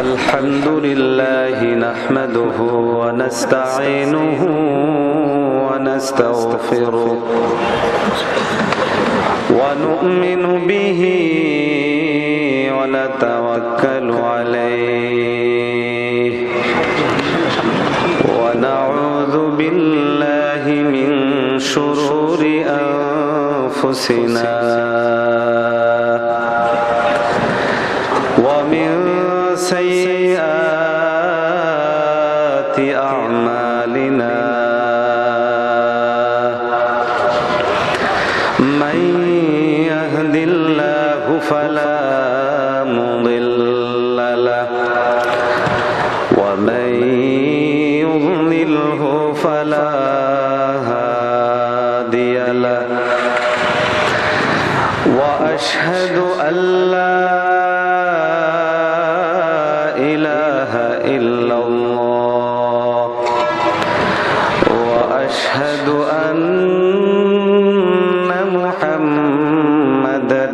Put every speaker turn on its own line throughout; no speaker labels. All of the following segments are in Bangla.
الحمد لله نحمده ونستعينه ونستغفره ونؤمن به ونتوكل عليه ونعوذ بالله من شرور أنفسنا ومن سيئات أعمالنا من يهد الله فلا مضل له ومن يضلله فلا هادي له وأشهد أن لا إله إلا الله وأشهد أن محمدا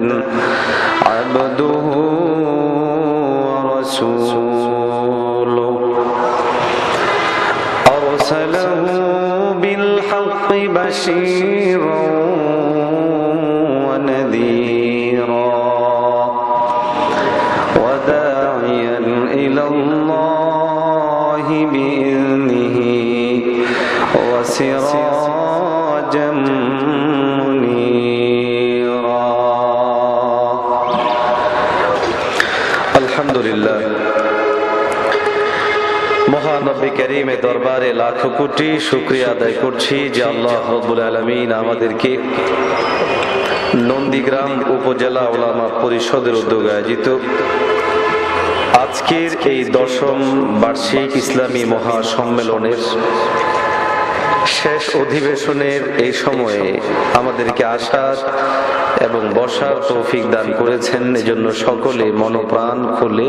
عبده ورسوله أرسله بالحق بشيرا ونذيرا وداعيا إلى الله بإذنه وسراجا منيرا الحمد لله মহান রব্বে কারীমের দরবারে লাখো কোটি শুকরিয়া আদায় করছি যে আল্লাহ রাব্বুল আলামিন আমাদেরকে নন্দীগ্রাম উপজেলা উলামা পরিষদের উদ্যোগে আয়োজিত আজকের এই 10ম বার্ষিক ইসলামী মহাসম্মেলনের শেষ অধিবেশনের এই সময়ে আমাদেরকে আসার এবং বসার তৌফিক দান করেছেন। এজন্য সকলে মনপ্রাণ খুলে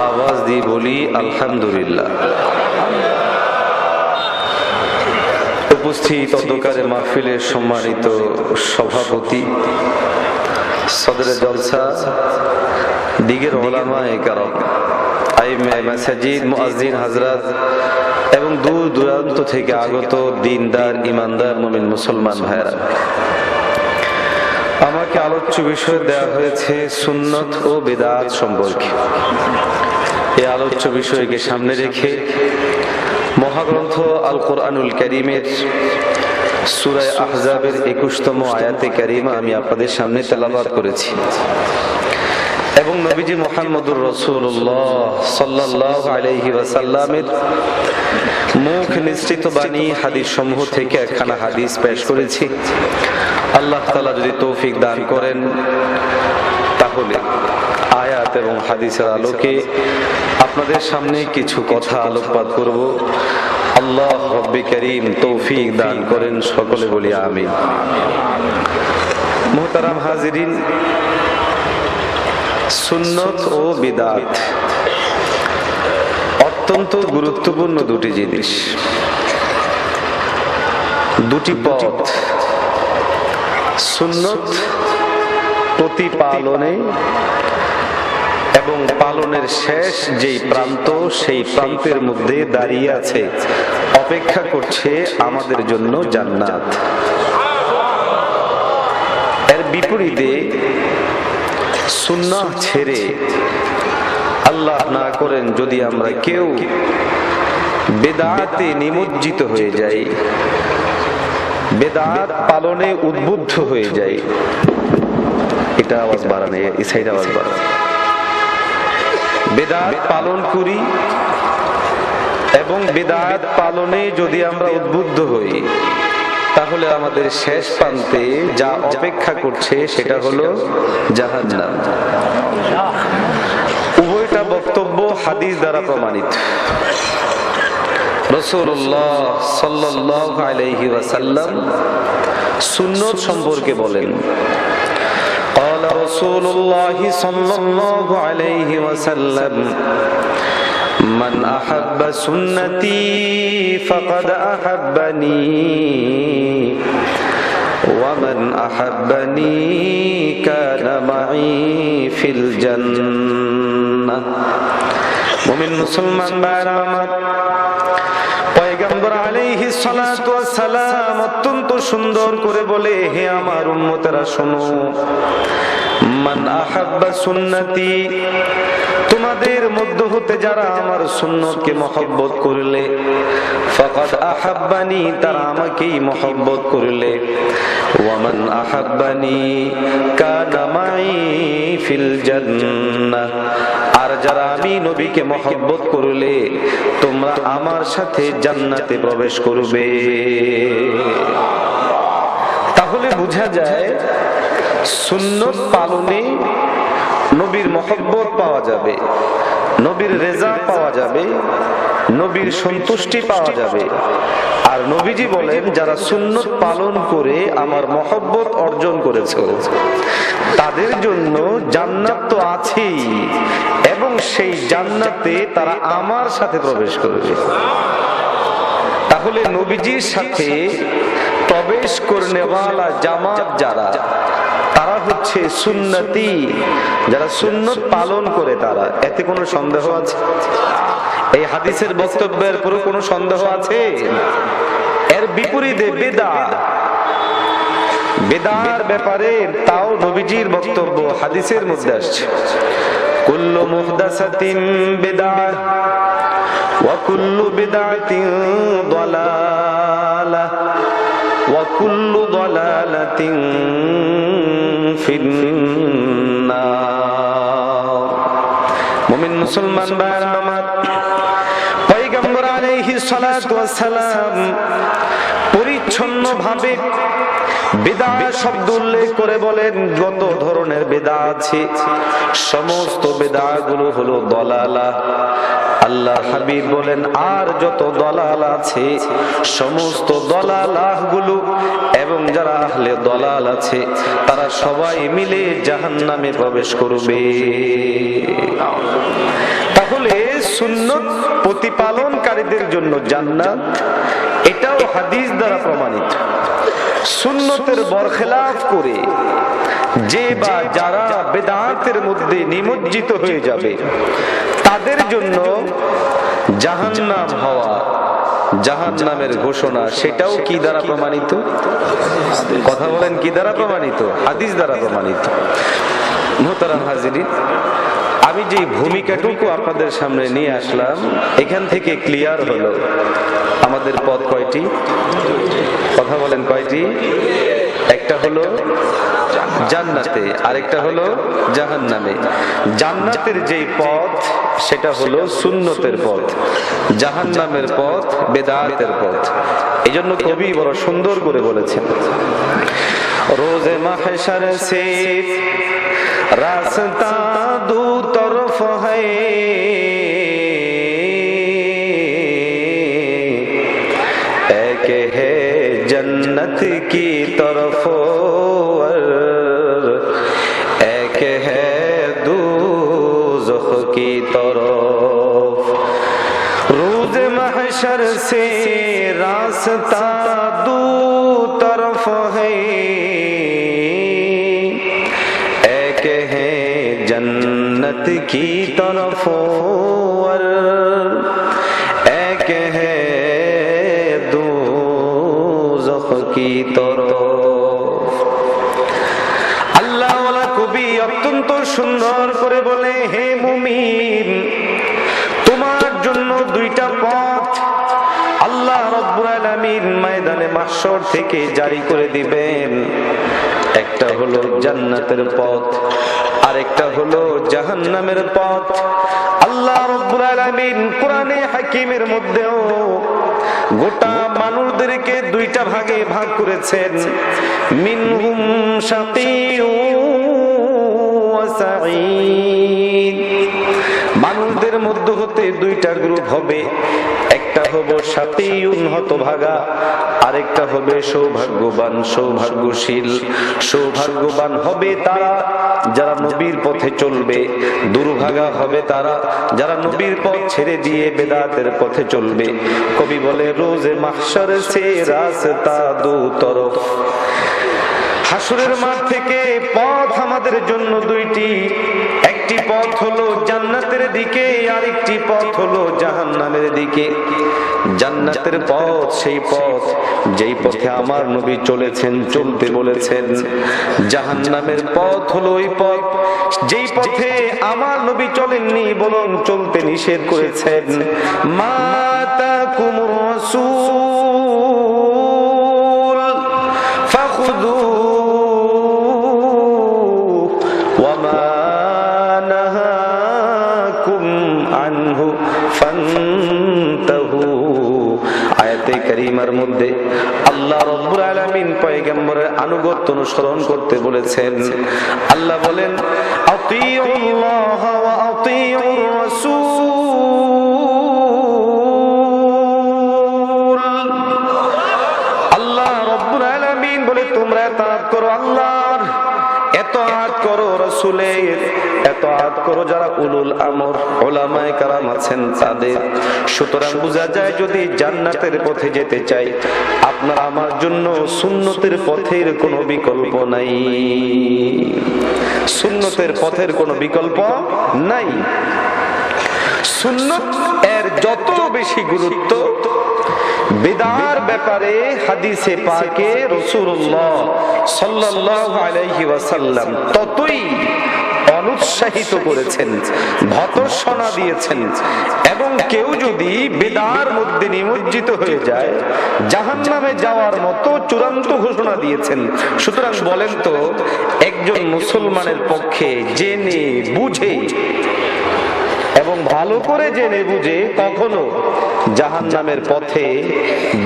আওয়াজ দিয়ে বলি আলহামদুলিল্লাহ। উপস্থিত অন্ধকারে মাহফিলের সম্মানিত সভাপতি, সদরে জলসা, দিগের উলামায়ে কেরাম, আইম্মে মাসাজিদ, মুয়াজ্জিন হযরত এবং দূর দূরান্ত থেকে আগত দিনদার ইমানদার মুমিন মুসলমান ভাইরা, আমাকে আলোচ্য বিষয় দেওয়া হয়েছে সুন্নত ও বিদআত সম্পর্কে। এই আলোচ্য বিষয়কে সামনে রেখে মহাগ্রন্থ আল কোরআনুল কারীমের সূরা আহজাবের 21তম আয়াতে কারীমা আমি আপনাদের সামনে তেলাওয়াত করেছি এবং নবীজি মুহাম্মদুর রাসূলুল্লাহ সাল্লাল্লাহু আলাইহি ওয়াসাল্লামের মুখ নিঃসৃত বাণী হাদিস সমূহ থেকে একখানা হাদিস পেশ করেছি। আল্লাহ তাআলা যদি তৌফিক দান করেন তাহলে আয়াত এবং হাদিসের আলোকে আপনাদের সামনে কিছু কথা আলোকপাত করব। আল্লাহ রব্বে কারীম তৌফিক দান করেন, সকলে বলি আমিন। মুহতারাম হাজিরিন, সুন্নত ও বিদআত অত্যন্ত গুরুত্বপূর্ণ দুটি জিনিস, দুটি পথ। সুন্নত প্রতিপালনে এবং পালনের শেষ যেই প্রান্ত, সেই প্রান্তের মধ্যে দাঁড়িয়ে আছে, অপেক্ষা করছে আমাদের জন্য জান্নাত। এর বিপরীতে সুন্নাহ ছেড়ে আল্লাহ না করেন যদি আমরা কেউ বেদাতে নিমজ্জিত হয়ে যাই, বেদাত পালনে উদ্বুদ্ধ হয়ে যাই, এটা আওয়াজ বাড়ানো, এই সাইড আওয়াজ বাড়ানো, বেদাত পালন করি এবং বেদাত পালনে যদি আমরা উদ্বুদ্ধ হই, তাহলে আমাদের শেষ প্রান্তে যা অপেক্ষা করছে সেটা হলো জাহান্নাম। উভয়টা বক্তব্য হাদিস দ্বারা প্রমাণিত। রাসূলুল্লাহ সাল্লাল্লাহু আলাইহি ওয়াসাল্লাম সুন্নত সম্পর্কে বলেন, قال رسول الله صلى الله عليه وسلم من أحب سنتي فقد أحبني ومن أحبني كان معي في الجنة মুমিন মুসলমান ভাইরা আমার, পয়গম্বর আলাইহিস সালাতু ওয়াস সালাম অত্যন্ত সুন্দর করে বলে, হে আমার উম্মতেরা শোনো, মান আহাব্বা সুন্নতি, তোমাদের মধ্য হতে যারা আমার সুন্নতকে মহব্বত করলে, ফাকাদ আহাব্বানি, তারা আমাকেই মহব্বত করলে, ওয়া মান আহাব্বানি কানা মাই ফিল জান্নাহ, আর যারা আমি নবীকে মহব্বত করলে তোমরা আমার সাথে জান্নাতে প্রবেশ করবে। তাহলে বোঝা যায় সুন্নত পালনে নবীর মহব্বত পাওয়া যাবে, নবীর রেজা পাওয়া যাবে, নবীর সন্তুষ্টি পাওয়া যাবে। আর নবীজি বলেন, যারা সুন্নত পালন করে আমার মহব্বত অর্জন করেছে তাদের জন্য জান্নাত তো আছেই, এবং সেই জান্নাতে তারা আমার সাথে প্রবেশ করবে। তাহলে নবীজির সাথে প্রবেশ করনেওয়ালা জামাত যারা, তারা হচ্ছে সুন্নতি, যারা সুন্নত পালন করে তারা। এতে কোনো সন্দেহ আছে? এই হাদিসের বক্তব্যের পুরো কোনো সন্দেহ আছে? এর বিপরীতে বেদার ব্যাপারে তাও নবীজির বক্তব্য হাদিসের মধ্যে আসছে, কুল্লু মুহদাসাতিন বিদআহ ওয়া কুল্লু বিদআতিন দালালাহ ওয়া কুল্লু দালালাতিন ফিন্নার। মুমিন মুসলমান ভাইরা আমার, পয়গম্বর আলাইহিস সালাতু ওয়াস সালাম পরিচ্ছন্নভাবে বিদআত শব্দ উল্লেখ করে বলেন, যত ধরনের বিদআত আছে সমস্ত বিদআতগুলো হলো দলালা। আল্লাহ হাবিব বলেন, আর যত দলাল আছে সমস্ত দলালাহগুলো এবং যারা আহলে দলাল আছে তারা সবাই মিলে জাহান্নামে প্রবেশ করবে। তাহলে সুন্নত প্রতিপালনকারীদের জন্য জান্নাত, এটাও হাদিস দ্বারা প্রমাণিত। সুন্নতের বরখেলাফ করে যে বা যারা বেদাতের মধ্যে নিমজ্জিত হয়ে যাবে তাদের জন্য জাহান্নাম হওয়া, জাহান্নামের ঘোষণা, সেটাও কি দ্বারা প্রমাণিত? কথা বলেন, কি দ্বারা প্রমাণিত? হাদিস দ্বারা প্রমাণিত। মুহতারাম হাজিরিন, আমি যে ভূমিকাটুকু আপনাদের সামনে নিয়ে আসলাম, এখান থেকে ক্লিয়ার হলো আমাদের পথ কয়টি? কথা বলেন, কয়টি? একটা হলো জান্নাতে, আরেকটা হলো জাহান্নামে। জান্নাতের যেই পথ সেটা হলো সুন্নতের পথ, জাহান্নামের পথ বেদাতের পথ। এই জন্য কবি বড় সুন্দর করে বলেছেন, রোজে মাহশর সে রাস্তা দু তরফ হ্যায়, এক है जन्नत की तरफ और एक है दोज़ख की तरफ। रोज़ महशर से रास्ता दो तरफ है, एक है जन्नत की तरफ और एक है की तरफ। আল্লাহ ওয়ালা কবি অত্যন্ত সুন্দর করে বলে, হে মুমিন, তোমার জন্য দুইটা পথ আল্লাহ রাব্বুল আলামিন ময়দানে মাহশর থেকে জারি করে দিবেন। একটা হলো জান্নাতের পথ, আরেকটা হলো জাহান্নামের পথ। আল্লাহ রাব্বুল আলামিন কোরআনে হাকিমের মধ্যেও গোটা মানুষদেরকে দুইটা ভাগে ভাগ করেছেন, মিনহুম শাকিয়্যুন ওয়া সাঈদ। মানুষদের মধ্য হতে দুইটা গ্রুপ হবে, একটা হবে শাকিয়্যুন হতভাগা, আরেকটা হবে সৌভাগ্যবান সৌভাগ্যশীল। সৌভাগ্যবান হবে তারা যারা নবীর পথে চলবে, দুর্ভাগা হবে তারা যারা নবীর পথ ছেড়ে দিয়ে বেদাতের পথে চলবে। কবি বলে, রোজে মাহশর সে রাস্তা দু তরফ, হাসরের মাঠ থেকে পথ আমাদের জন্য দুইটি, একটি পথ হলো জান্নাতের দিকে, আরেকটি পথ হলো জাহান্নামের দিকে। জান্নাতের পথ সেই পথ যেই পথে আমার নবী চলেছেন, চলতে বলেছেন। জাহান্নামের পথ হলো ওই পথ যেই পথে আমার নবী চলেননি, বরং চলতে নিষেধ করেছেন। মাতাকুমুর রাসূল ফাখুযুহু ওয়া মা নাহাকুম আনহু ফান্তাহু। আয়াতে কারীমার মধ্যে আল্লাহ রাব্বুল আলামিন পয়গম্বরের আনুগত্য অনুসরণ করতে বলেছেন। আল্লাহ বলেন, আতিউল্লাহ ওয়া আতিউর রাসূল। আল্লাহ রাব্বুল আলামিন বলে তোমরা ইতাআত করো আল্লাহর, ইতাআত করো রাসূলের, ইতাআত করো যারা উলুল আমর উলামায়ে কেরাম আছেন তাদের। সুতরাং বোঝা যায় যদি জান্নাতের পথে যেতে চাই, আপনার আমার জন্য সুন্নতের পথের কোনো বিকল্প নাই। সুন্নতের পথের কোনো বিকল্প নাই। সুন্নত এর যত বেশি গুরুত্ব, বিদআর ব্যাপারে হাদিসে পাকে রাসূলুল্লাহ সাল্লাল্লাহু আলাইহি ওয়াসাল্লাম ততই অনুৎসাহিত করেছেন, ভর্ৎসনা দিয়েছেন। এবং কেউ যদি বিদআর মধ্যে নিমজ্জিত হয়ে যায়, জাহান্নামে যাওয়ার মতো চূড়ান্ত ঘোষণা দিয়েছেন। সুতরাং বলেন তো, একজন মুসলমানের পক্ষে জেনে বুঝে এবং ভালো করে জেনে বুঝে কখনো জাহান্নামের পথে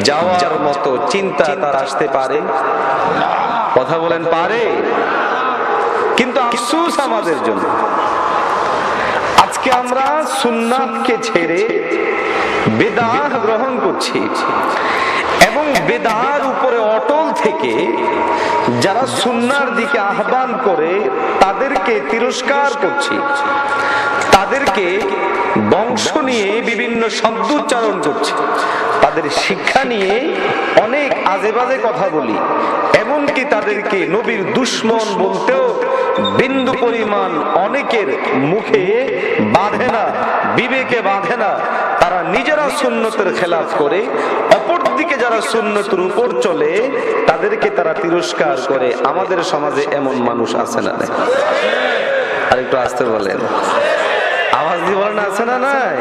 যাওয়ার মতো চিন্তা তার আসতে পারে? কথা বলেন, পারে? কিন্তু আফসোস আমাদের জন্য, আজকে আমরা সুন্নাতকে ছেড়ে বিদআত গ্রহণ করছি এবং বিদআর উপরে অটল থেকে যারা সুন্নাহর দিকে আহ্বান করে তাদেরকে তিরস্কার করছি, তাদেরকে বংশ নিয়ে বিভিন্ন শব্দ উচ্চারণ করছি, তাদের শিক্ষা নিয়ে অনেক আজে বাজে কথা বলি, এমনকি তাদেরকে নবীর দুশমন বলতেও বিন্দু পরিমাণ অনেকের মুখে বাঁধে না, বিবেকে বাঁধে না। তারা নিজেরা সুন্নতের খেলাফ করে, অপরদিকে যারা সুন্নতের উপর চলে তাদেরকে তারা তিরস্কার করে। আমাদের সমাজে এমন মানুষ আছে না? আর একটু আসতে বলেন, আওয়াজ দিয়ে বলেন, আছে না? নাই?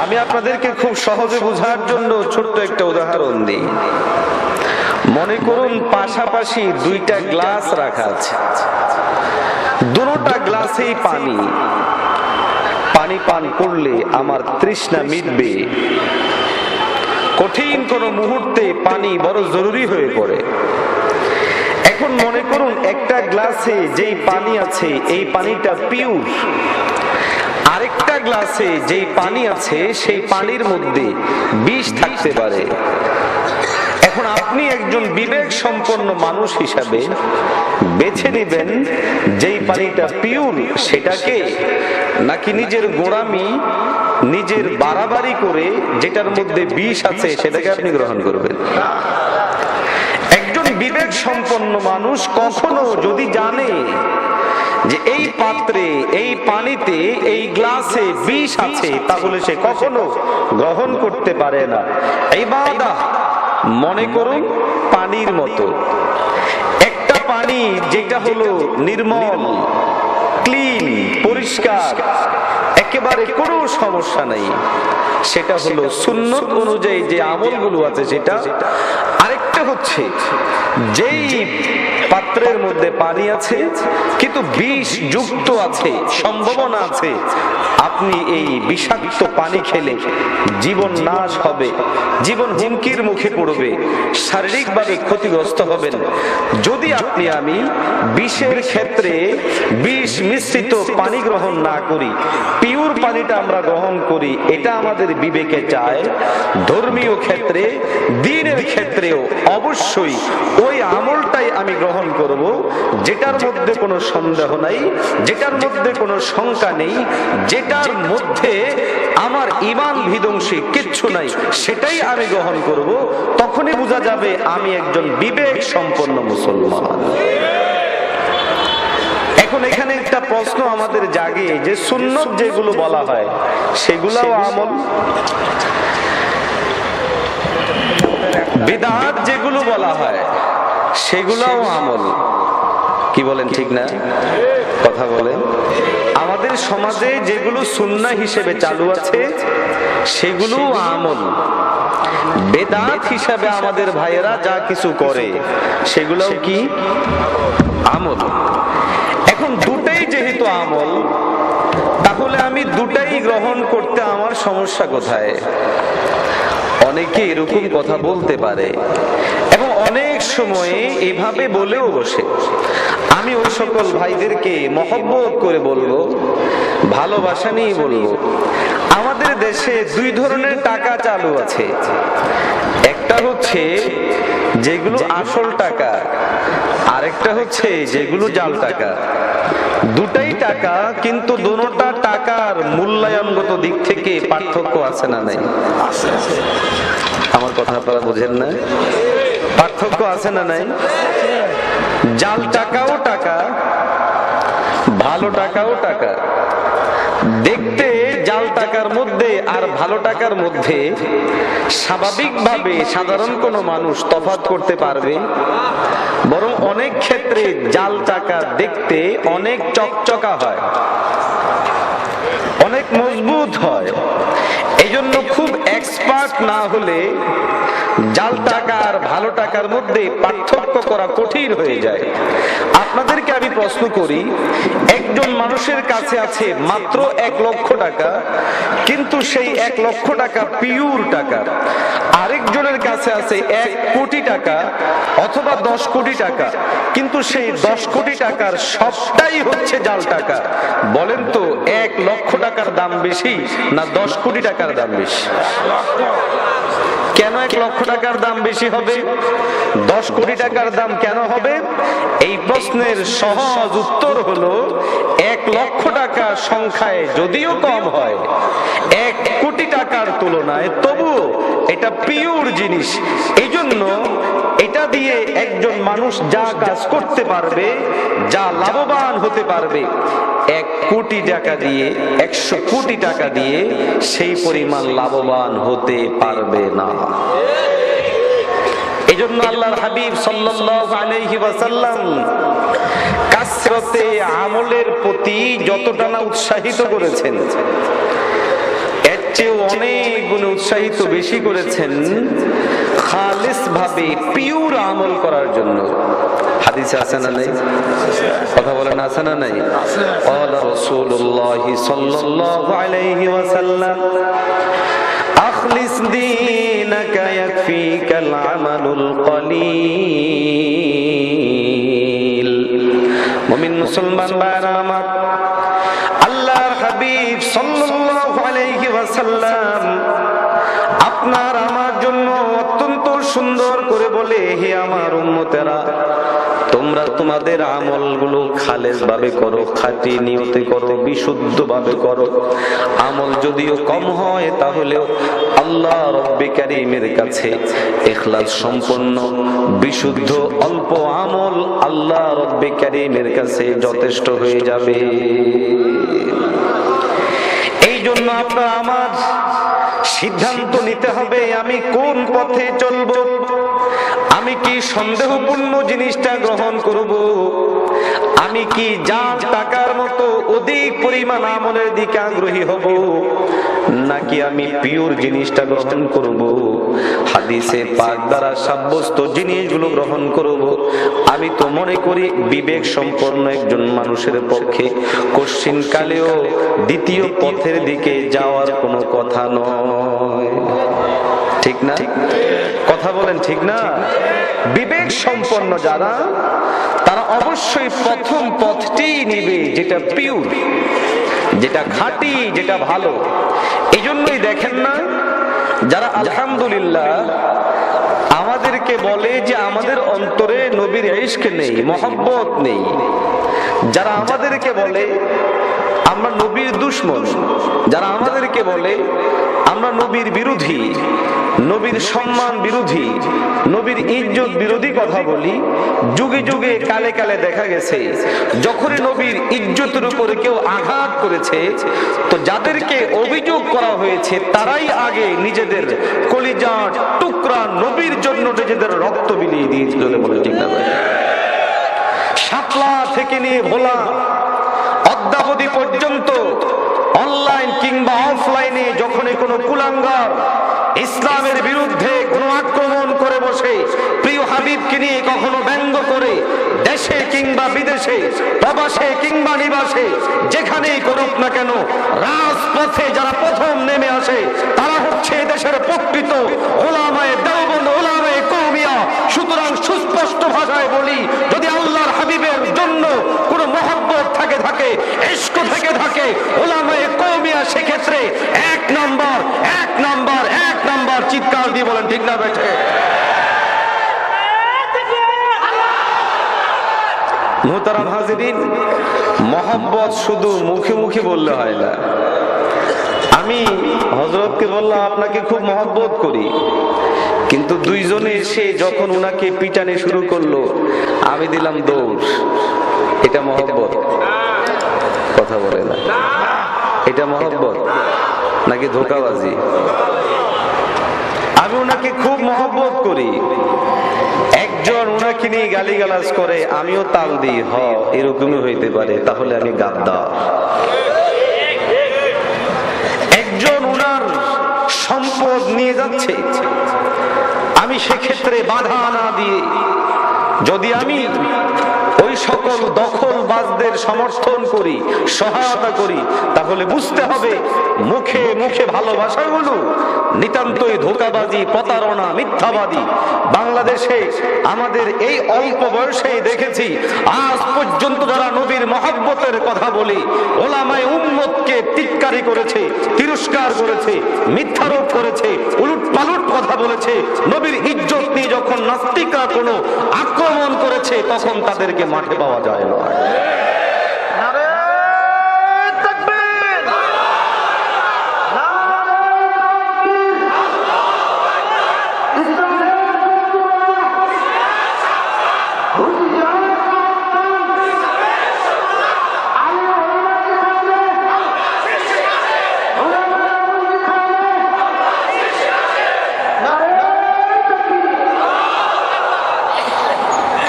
আমি আপনাদেরকে খুব সহজে বোঝার জন্য ছোট্ট একটা উদাহরণ দিই। মনে করুন পাশাপাশি দুইটা গ্লাস রাখা আছে, দুটোটা গ্লাসেই পানি। পানি পান করলে আমার তৃষ্ণা মিটবে। কঠিন কোন মুহূর্তে পানি বড় জরুরি হয়ে পড়ে। এখন মনে করুন একটা গ্লাসে যেই পানি আছে এই পানিটা পিওর, আরেকটা গ্লাসে যেই পানি আছে সেই পানির মধ্যে বিষ থাকতে পারে। এখন আপনি একজন বিবেক সম্পন্ন মানুষ হিসাবে বেছে নেবেন যেই পানিটা পিওর সেটাকে, নাকি নিজের গোড়ামি, নিজের বাড়াবাড়ি করে যেটার মধ্যে বিষ আছে সেটাকে আপনি গ্রহণ করবেন? একজন বিবেক সম্পন্ন মানুষ কখনো যদি জানে যে এই পাত্রে, এই পানিতে, এই গ্লাসে বিষ আছে, তাহলে সে কখনো গ্রহণ করতে পারে না। ইবাদত মনে করুন পানির মতো, একটা পানি যেটা হলো নির্মল, ক্লিন, পরিষ্কার, একেবারে কোনো সমস্যা নাই, সেটা হলো সুন্নত অনুযায়ী যে আমলগুলো আছে সেটা। আরেকটা হচ্ছে যেই পাত্রের মধ্যে পানি আছে কিন্তু বিষ যুক্ত আছে, সম্ভাবনা আছে আপনি এই বিষাক্ত পানি খেলে জীবন নাশ হবে, জীবন হুমকির মুখে পড়বে, শারীরিকভাবে ক্ষতিগ্রস্ত হবেন। যদি আপনি আমি বিষের ক্ষেত্রে বিষ মিশ্রিত পানি গ্রহণ না করি, পিওর পানিটা আমরা গ্রহণ করি, এটা আমাদের বিবেকে চায়। ধর্মীয় ক্ষেত্রে, দ্বীনের ক্ষেত্রেও অবশ্যই ওই আমলটাই আমি গ্রহণ গ্রহণ করব যেটার মধ্যে কোনো সন্দেহ নাই, যেটার মধ্যে কোনো শঙ্কা নেই, যেটার মধ্যে আমার ঈমান বিধ্বংসী কিচ্ছু নাই, সেটাই আমি গ্রহণ করব। তখনই বোঝা যাবে আমি একজন বিবেক সম্পন্ন মুসলমান। এখন এখানে একটা প্রশ্ন আমাদের জাগে যে সুন্নত যেগুলো বলা হয় সেগুলোও আমল, বিদআত যেগুলো বলা হয় সেগুলোও আমল। কি বলেন, ঠিক না? কথা বলেন। আমাদের সমাজে যেগুলো সুন্নাহ হিসেবে চালু আছে সেগুলো আমল, বেদাত হিসাবে আমাদের ভাইয়েরা যা কিছু করে সেগুলোও কি আমল। এখন দুটাই যেহেতু আমল, তাহলে আমি দুটাই গ্রহণ করতে আমার সমস্যা কোথায়? অনেকে এরকম কথা বলতে পারে এবং অনেক সময়ে এভাবে বলেও বসে। আমি ওই সকল ভাইদেরকে মহব্বত করে বলবো, ভালোবাসা নিয়ে বলবো, আমাদের দেশে দুই ধরনের টাকা চালু আছে। একটা হচ্ছে যেগুলো আসল টাকা, আরেকটা হচ্ছে যেগুলো জাল টাকা। দুটাই টাকা, কিন্তু দুটোটা টাকার মূল্যায়নগত দিক থেকে পার্থক্য আছে না নাই? আমার কথা আপনারা বুঝেন না? পার্থক্য আছে না নাই? জাল টাকাও টাকা, ভালো টাকাও টাকা। দেখতে জাল টাকার মধ্যে আর ভালো টাকার মধ্যে স্বাভাবিকভাবে সাধারণ কোনো মানুষ তফাৎ করতে পারবে? বরং অনেক ক্ষেত্রে জাল টাকা দেখতে অনেক চকচকা হয়, অনেক মজবুত হয়। এই জন্য খুব এক্সপার্ট না হলে জাল টাকা আর ভালো টাকার মধ্যে পার্থক্য করা কঠিন হয়ে যায়। আপনাদেরকে আমি প্রশ্ন করি, একজন মানুষের কাছে আছে মাত্র 1 লক্ষ টাকা, কিন্তু সেই 1 লক্ষ টাকা পিওর টাকা। আরেকজনের কাছে আছে 1 কোটি টাকা অথবা 10 কোটি টাকা, কিন্তু সেই 10 কোটি টাকার সবটাই হচ্ছে জাল টাকা। বলেন তো 1 লক্ষ টাকার দাম বেশি না 10 কোটি টাকার দাম বেশি? কেন 1 লক্ষ টাকার দাম বেশি হবে? 10 কোটি টাকার দাম কেন হবে? এই প্রশ্নের সহজ উত্তর হলো 1 লক্ষ টাকা সংখ্যায় যদিও কম হয়, 1 কোটি টাকার তুলনায় তবুও এটা পিওর জিনিস। এই জন্য এটা দিয়ে একজন মানুষ যা কাজ করতে পারবে, যা লাভবান হতে পারবে, 1 কোটি টাকা দিয়ে 100 কোটি টাকা দিয়ে সেই পরিমাণ লাভবান হতে পারবে না। এই জন্য আল্লাহর হাবিব সাল্লাল্লাহু আলাইহি ওয়াসাল্লাম কাসরতে আমলের প্রতি যতটা না উৎসাহিত করেছেন, এর চেয়ে অনেক গুণে উৎসাহিত বেশি করেছেন খালিস ভাবে পিওর আমল করার জন্য। হাদিসে আছে না নাই? কথা বলেন, আছে না নাই? ক্বালা রাসূলুল্লাহ সাল্লাল্লাহু আলাইহি ওয়াসাল্লাম আখলিস দীনাকা ইয়াকফিকাল আমালুল কলিল। মুমিন মুসলমান ভাইরা আমার, আল্লাহর হাবিব সাল্লাল্লাহু আলাইহি ওয়াসাল্লাম আপনার আমার জন্য অত্যন্ত সুন্দর করে বলে, হে আমার উম্মতেরা, তোমরা তোমাদের আমলগুলো খালেস ভাবে করো, খাঁটি নিয়তে করো, বিশুদ্ধ ভাবে করো। আমল যদিও কম হয় তাহলেও আল্লাহ রব্বে কারীমের কাছে ইখলাস সম্পন্ন বিশুদ্ধ অল্প আমল আল্লাহ রব্বে কারীমের কাছে যথেষ্ট হয়ে যাবে। এই জন্য আপনার আমার সিদ্ধান্ত নিতে হবে, আমি কোন পথে চলবো। আমি কি সন্দেহপূর্ণ জিনিসটা গ্রহণ করব? আমি কি জাল টাকার মতো অধিক পরিমাণ আমলের দিকে আগ্রহী হব, নাকি আমি পিওর জিনিসটা গ্রহণ করব, হাদিসে পাক দ্বারা সাব্যস্ত জিনিসগুলো গ্রহণ করব? আমি তো মনে করি বিবেক সম্পন্ন একজন মানুষের পক্ষে কশ্চিনকালেও দ্বিতীয় পথের দিকে যাওয়ার কোনো কথা নয়। ঠিক না? কথা বলেন, ঠিক না? বিবেক সম্পন্ন যারা, তারা অবশ্যই প্রথম পথটি নিবে যেটা পিওর, যেটা খাঁটি, যেটা ভালো। এই জন্যই দেখেন না, যারা আলহামদুলিল্লাহ আমাদের আমাদেরকে বলে যে আমাদের অন্তরে নবীর ইশক নেই, মহব্বত নেই, যারা আমাদেরকে বলে আমরা নবীর দুশমন, যারা আমাদেরকে বলে আমরা নবীর বিরোধী, নবীর সম্মান বিরোধী, নবীর ইজ্জত বিরোধী কথা বলি, যুগে যুগে কালে কালে দেখা গেছে যখনই নবীর ইজ্জতের উপরে কেউ আঘাত করেছে তো যাদেরকে অভিযোগ করা হয়েছে তারাই আগে নিজেদের কলিজার টুকরা নবীর জন্য নিজেদের রক্ত বিলিয়ে দিয়েছিল বলে, ঠিক না ভাই? শাপলা থেকে নিয়ে ভোলা অদ্যাবধি পর্যন্ত অনলাইন কিংবা অফলাইনে যখনই কোনো কুলাঙ্গার ইসলামের বিরুদ্ধে কোনো আক্রমণ করে বসে, প্রিয় হাবিবকে নিয়ে কখনো ব্যঙ্গ করে, দেশে কিংবা বিদেশে, প্রবাসে কিংবা নিবাসে, যেখানেই করুক না কেন, রাজপথে যারা প্রথম নেমে আসে তারা হচ্ছে দেশের প্রকৃত ওলামায়ে দেওবন্দ, ওলামায়ে কওমিয়া। সুতরাং সুস্পষ্ট ভাষায় বলি, যদি আল্লাহর হাবিবের জন্য কোনো মহব্বত থাকে, ইশক থাকে ওলামায়ে কওমিয়া, সেক্ষেত্রে এক নাম্বার চিৎকার দিয়ে বলেন, ঠিক না বেঠে? মুহতারাম হাজিরিন, মহব্বত শুধু মুখে মুখে বললে হয় না। আমি হযরতকে বললাম আপনাকে খুব মহব্বত করি, কিন্তু দুইজনে এসে যখন উনাকে পিটানি শুরু করলো আমি দিলাম দৌড়। এটা মহব্বত? কথা বলে না। এটা মহব্বত নাকি ধোঁকাবাজি? আমি ওনাকে খুব মহব্বত করি, একজন ওনাকে নিয়ে গালিগালাজ করে আমিও তাল দিই, এরকমই হইতে পারে, তাহলে আমি গাদ্দার। একজন ওনার সম্পদ নিয়ে যাচ্ছে, আমি সেক্ষেত্রে বাধা না দিয়ে যদি আমি ওই সকল দখলবাজদের সমর্থন করি, সহায়তা করি, তাহলে বুঝতে হবে মুখে মুখে ভালোবাসাগুলো নিতান্তই ধোঁকাবাজি, প্রতারণা, মিথ্যাবাদী। বাংলাদেশে আমাদের এই অল্প বয়সেই দেখেছি আজ পর্যন্ত যারা নবীর মহব্বতের কথা বলে ওলামায়ে উম্মতকে টিটকারি করেছে, তিরস্কার করেছে, মিথ্যারোপ করেছে, উলট পালট কথা বলেছে, নবীর ইজ্জত নিয়ে যখন নাস্তিকরা কোনো আক্রমণ করেছে তখন তাদেরকে মাঠে পাওয়া যায় না।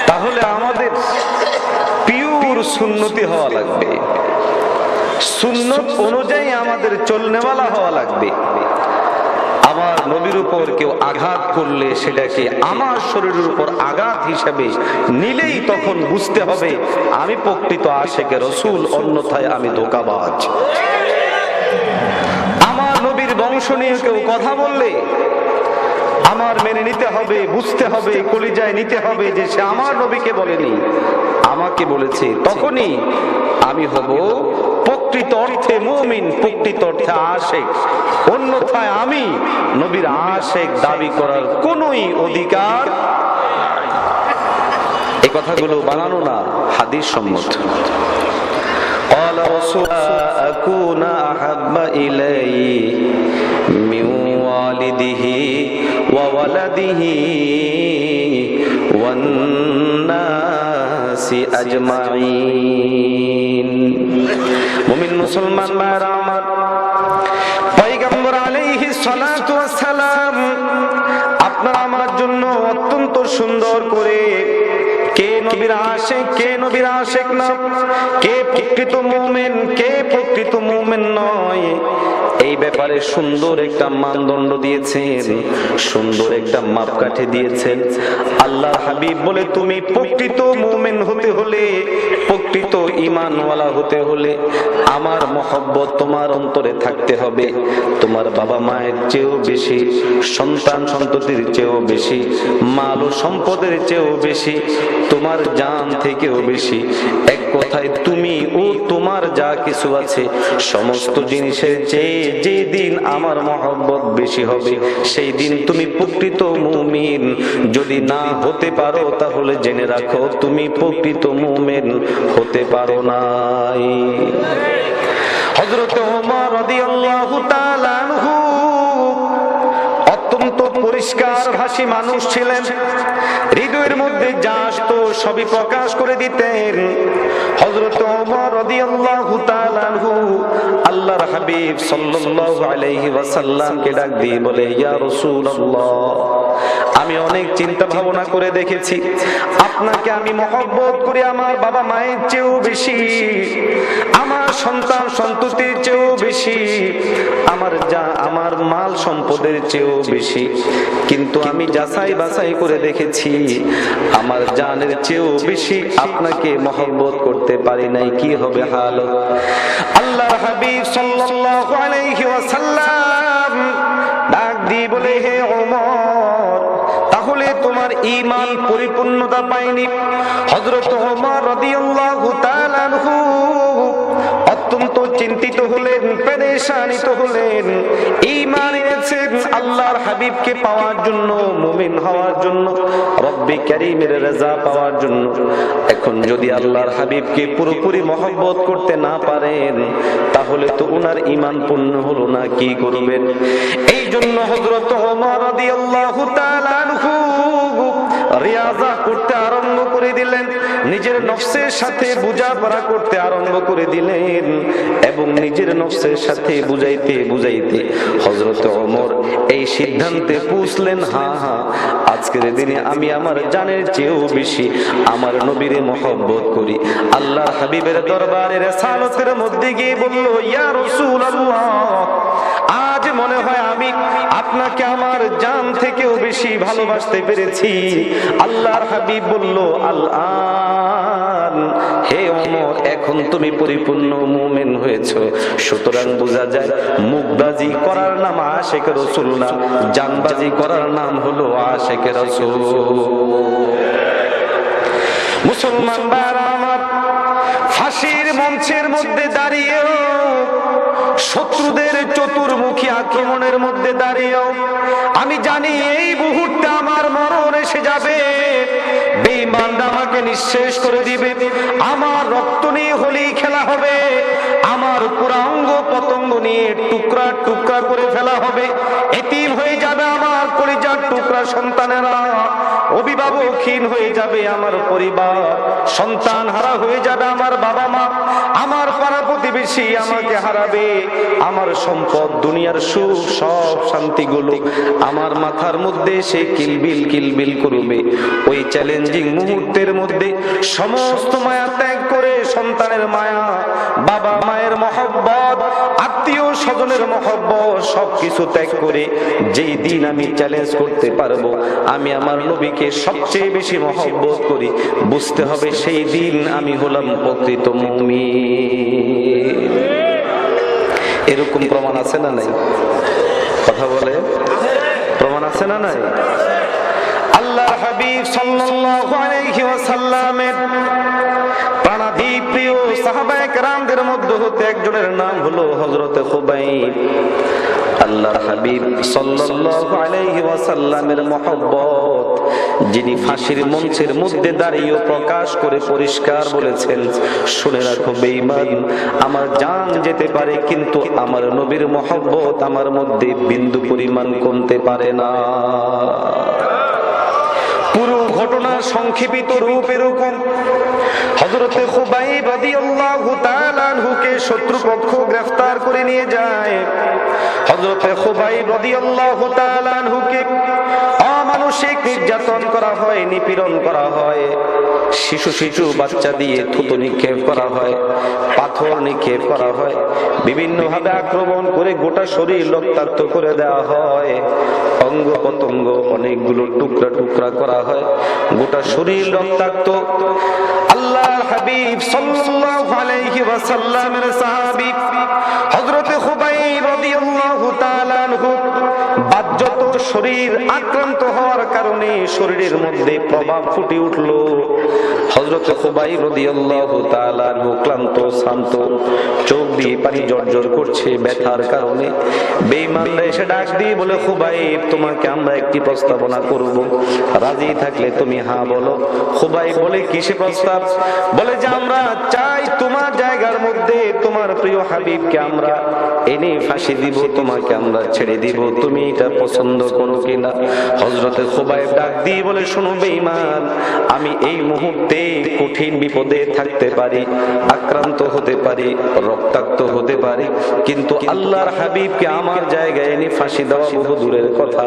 তাহলে আমাদের পিওর সুন্নতি হওয়া লাগবে, সুন্নত অনুযায়ী আমাদের চলনেওয়ালা হওয়া লাগবে। আমার নবীর উপর কেউ আঘাত করলে সেটাকে আমার শরীরের উপর আঘাত হিসেবে নিলেই তখন বুঝতে হবে আমি প্রকৃত আশিকে রাসূল, অন্যথায় আমি ধোঁকাবাজ। আমার নবীর বংশ নিয়ে কেউ কথা বললে আমার মেনে নিতে হবে, বুঝতে হবে, কলিজায় নিতে হবে যে সে আমার নবীকে বলেনি, আমাকে বলেছে। তখনই আমি হব প্রকৃত অর্থে মুমিন, প্রকৃত অর্থে আশিক। অন্যথায় আমি নবীর আশিক দাবি করার কোনোই অধিকার। এই কথাগুলো বানানো না, হাদিস সম্মত। قال رسول أكون أحب إلي من والده وولده والناس أجمعين। মুমিন মুসলমান ভাইরা আমার, পয়গম্বর আলাইহিস সালাতু ওয়াস সালাম আপনার আমার জন্য অত্যন্ত সুন্দর করে কে নবীর আশিক, কে নবীর আশিক না, কে প্রকৃত মুমিন, কে প্রকৃত মুমিন নয়, এই ব্যাপারে সুন্দর একটা মানদণ্ড দিয়েছেন, সুন্দর একটা মাপকাঠি দিয়েছেন। আল্লাহর হাবিব বলে তুমি প্রকৃত মুমিন হতে হলে প্রকৃত ঈমানওয়ালা হতে হলে আমার মহব্বত তোমার অন্তরে থাকতে হবে। তোমার বাবা মায়ের চেয়েও বেশি, সন্তান সন্ততির চেয়েও বেশি, মাল ও সম্পদের চেয়েও বেশি, তোমার জান থেকেও বেশি। এক কথায় তুমি ও তোমার যা কিছু আছে সমস্ত জিনিসের চেয়ে যে দিন আমার মহব্বত বেশি হবে সেই দিন তুমি প্রকৃত মুমিন। যদি না হতে পারো তাহলে জেনে রাখো তুমি প্রকৃত মুমিন হতে পারো নাই। হযরত ওমর রাদিয়াল্লাহু তাআলা আনহু অত্যন্ত পরিষ্কার ভাষী মানুষ ছিলেন, হৃদয়ের মধ্যে যা আসতো সবই প্রকাশ করে দিতেন। হযরত ওমর রাদিয়াল্লাহু তাআলা আনহু আল্লাহর হাবিব সাল্লাল্লাহু আলাইহি ওয়াসাল্লামকে ডাক দিয়ে বলে, ইয়া রাসূলুল্লাহ, আমি অনেক চিন্তা ভাবনা করে দেখেছি আপনাকে আমি মহব্বত করি আমার বাবা মায়ের চেয়েও বেশি, আমার সন্তান সন্ততির চেয়েও বেশি, আমার মাল সম্পদের চেয়েও বেশি। কিন্তু আমি যাচাই বাছাই করে দেখেছি আমার জানের চেয়েও বেশি আপনাকে মহব্বত করতে পারি নাই। কি হবে হালত? আল্লাহর হাবিব সাল্লাল্লাহু আলাইহি ওয়াসাল্লাম ডাক দিয়ে বলে, হে ওমর, তাহলে তোমার ঈমান পরিপূর্ণতা পায়নি। হযরত ওমর রাদিয়াল্লাহু তাআলা আনহু অত্যন্ত চিন্তিত হলেন, পেরেশানিত হলেন। ঈমান এনেছেন আল্লাহর হাবিবকে পাওয়ার জন্য, মুমিন হওয়ার জন্য, রব্বে কারীমের রাজা পাওয়ার জন্য। এখন যদি আল্লাহর হাবিবকে পুরোপুরি মহব্বত করতে না পারেন তাহলে তো ওনার ঈমান পূর্ণ হলো না। কি করবেন? এই জন্য হযরত ওমর রাদিয়াল্লাহু তাআলা আনহু রিয়াজা করতে আরম্ভ করে দিলেন, নিজের নফসের সাথে বোঝাপড়া করতে আরম্ভ করে দিলেন এবং নিজের নফসের সাথে বুঝাইতে বুঝাইতে হযরত ওমর এই সিদ্ধান্তে পৌঁছলেন, আজকের দিনে আমি আমার জানের চেয়েও বেশি আমার নবীরে মহব্বত করি। আল্লাহর হাবিবের দরবারে রিসালাতের মধ্যে গিয়ে বলল, ইয়া রাসূলুল্লাহ, আজ মনে হয় আমি আপনাকে আমার জান থেকেও বেশি ভালোবাসতে পেরেছি। আল্লাহর হাবিব বলল, আল-আন, হে ওমর, এখন তুমি পরিপূর্ণ মুমিন হয়েছো। সুতরাং বোঝা যায় মুখবাজি করার নাম আশিক রাসূল না, জানবাজি করার নাম হলো আশিক রাসূল। মুসলমান ভাইরা আমার, ফাঁসির মঞ্চের মধ্যে দাঁড়িয়েও, শত্রুদের চতুর্মুখী আক্রমণের মধ্যে দাঁড়িয়েও আমি জানি এই মুহূর্তে আমার মরণ এসে যাবে, বেঈমানরা আমাকে নিঃশেষ করে দিবে, আমার রক্ত নিয়ে হোলি খেলা হবে, আমার পুরো অঙ্গ পতঙ্গ নিয়ে টুকরা টুকরা করে ফেলা হবে, এতিম হয়ে যাবে আমার কলিজার টুকরা সন্তানেরা, অভিভাবকহীন হয়ে যাবে আমার পরিবার, সন্তান হারা হয়ে যাবে আমার বাবা মা, আমার পাড়া প্রতিবেশী আমাকে হারাবে, আমার সম্পদ দুনিয়ার সুখ সব শান্তিগুলো আমার মাথার মধ্যে সে কিলবিল কিলবিল করবে। ওই চ্যালেঞ্জিং মুহূর্তের মধ্যে সমস্ত মায়া ত্যাগ করে, সন্তানের মায়া, বাবা মায়ের মহব্বত, আত্মীয় স্বজনের মহব্বত সবকিছু ত্যাগ করে যেই দিন আমি চ্যালেঞ্জ করতে পারবো আমি আমার নবীকে সবচেয়ে বেশি মহব্বত করি, বুঝতে হবে সেই দিন আমি হলাম প্রকৃত মুমিন। এরকম প্রমাণ আছে না নাই? কথা বলে, প্রমাণ আছে না নাই? আল্লাহর হাবিব সাল্লাল্লাহু আলাইহি ওয়াসাল্লামের প্রাণাধিক প্রিয় সাহাবায়ে কেরামদের মধ্যে হতে একজনের নাম হলো হযরত খুবাইব। আল্লাহর হাবিব সাল্লাল্লাহু আলাইহি ওয়াসাল্লামের মহব্বত যিনি ফাঁসির মঞ্চের মধ্যে দাঁড়িয়ে প্রকাশ করে পরিষ্কার বলেছেন, শুনে রাখো বেঈমান, আমার জান যেতে পারে কিন্তু আমার নবীর মহব্বত আমার মধ্যে বিন্দু পরিমাণ কমতে পারে না। পুরো ঘটনার সংক্ষেপিত রূপ এরকম, হযরত খুবাইব রাদিয়াল্লাহু তাআলা আনহুকে শত্রুপক্ষ গ্রেফতার করে নিয়ে যায়। হযরত খুবাইব রাদিয়াল্লাহু তাআলা আনহুকে অমানুষিক নির্যাতন করা হয়, নিপীড়ন করা হয়, শিশু বাচ্চা দিয়ে থুতু নিক্ষেপ করা হয়, পাথর নিক্ষেপ করা হয়, বিভিন্ন ভাবে আক্রমণ করে গোটা শরীর রক্তাক্ত করে দেওয়া হয়, অঙ্গ পতঙ্গ অনেকগুলো টুকরা টুকরা করা হয়, গোটা শরীর রক্তাক্ত। আল্লাহর হাবিব সাল্লাল্লাহু আলাইহি ওয়াসাল্লামের সাহাবী হযরত খুবাইব রাদিয়াল্লাহু তাআলা আনহু বাহ্যত শরীর আক্রান্ত হওয়ার কারণে শরীরের মধ্যে প্রভাব ফুটে উঠল। হযরত খুবাইব রাদিয়াল্লাহু তাআলা আনহু ক্লান্ত শান্ত, চোখ দিয়ে পানি জর্জর করছে ব্যথার কারণে। বেঈমানরা এসে ডাক দিয়ে বলে, খুবাইব তোমাকে আমরা একটি প্রস্তাবনা করব, রাজি থাকলে তুমি হ্যাঁ বলো। খুবাইব বলে, কিসে প্রস্তাব? বলে যে আমরা চাই তোমার জায়গার মধ্যে তোমার প্রিয় হাবিবকে আমরা এনে ফাঁসি দিব, তোমাকে আমরা ছেড়ে দিব, তুমি এটা পছন্দ করো কিনা? হযরত খুবাইব ডাক দিয়ে বলে, শোনো বেঈমান, আমি এই মুহূর্তে কঠিন বিপদে থাকতে পারি, আক্রান্ত হতে পারি, রক্তাক্ত হতে পারি, কিন্তু আল্লাহর হাবিবকে আমার জায়গায় এনে ফাঁসি দেওয়া বহু দূরের কথা।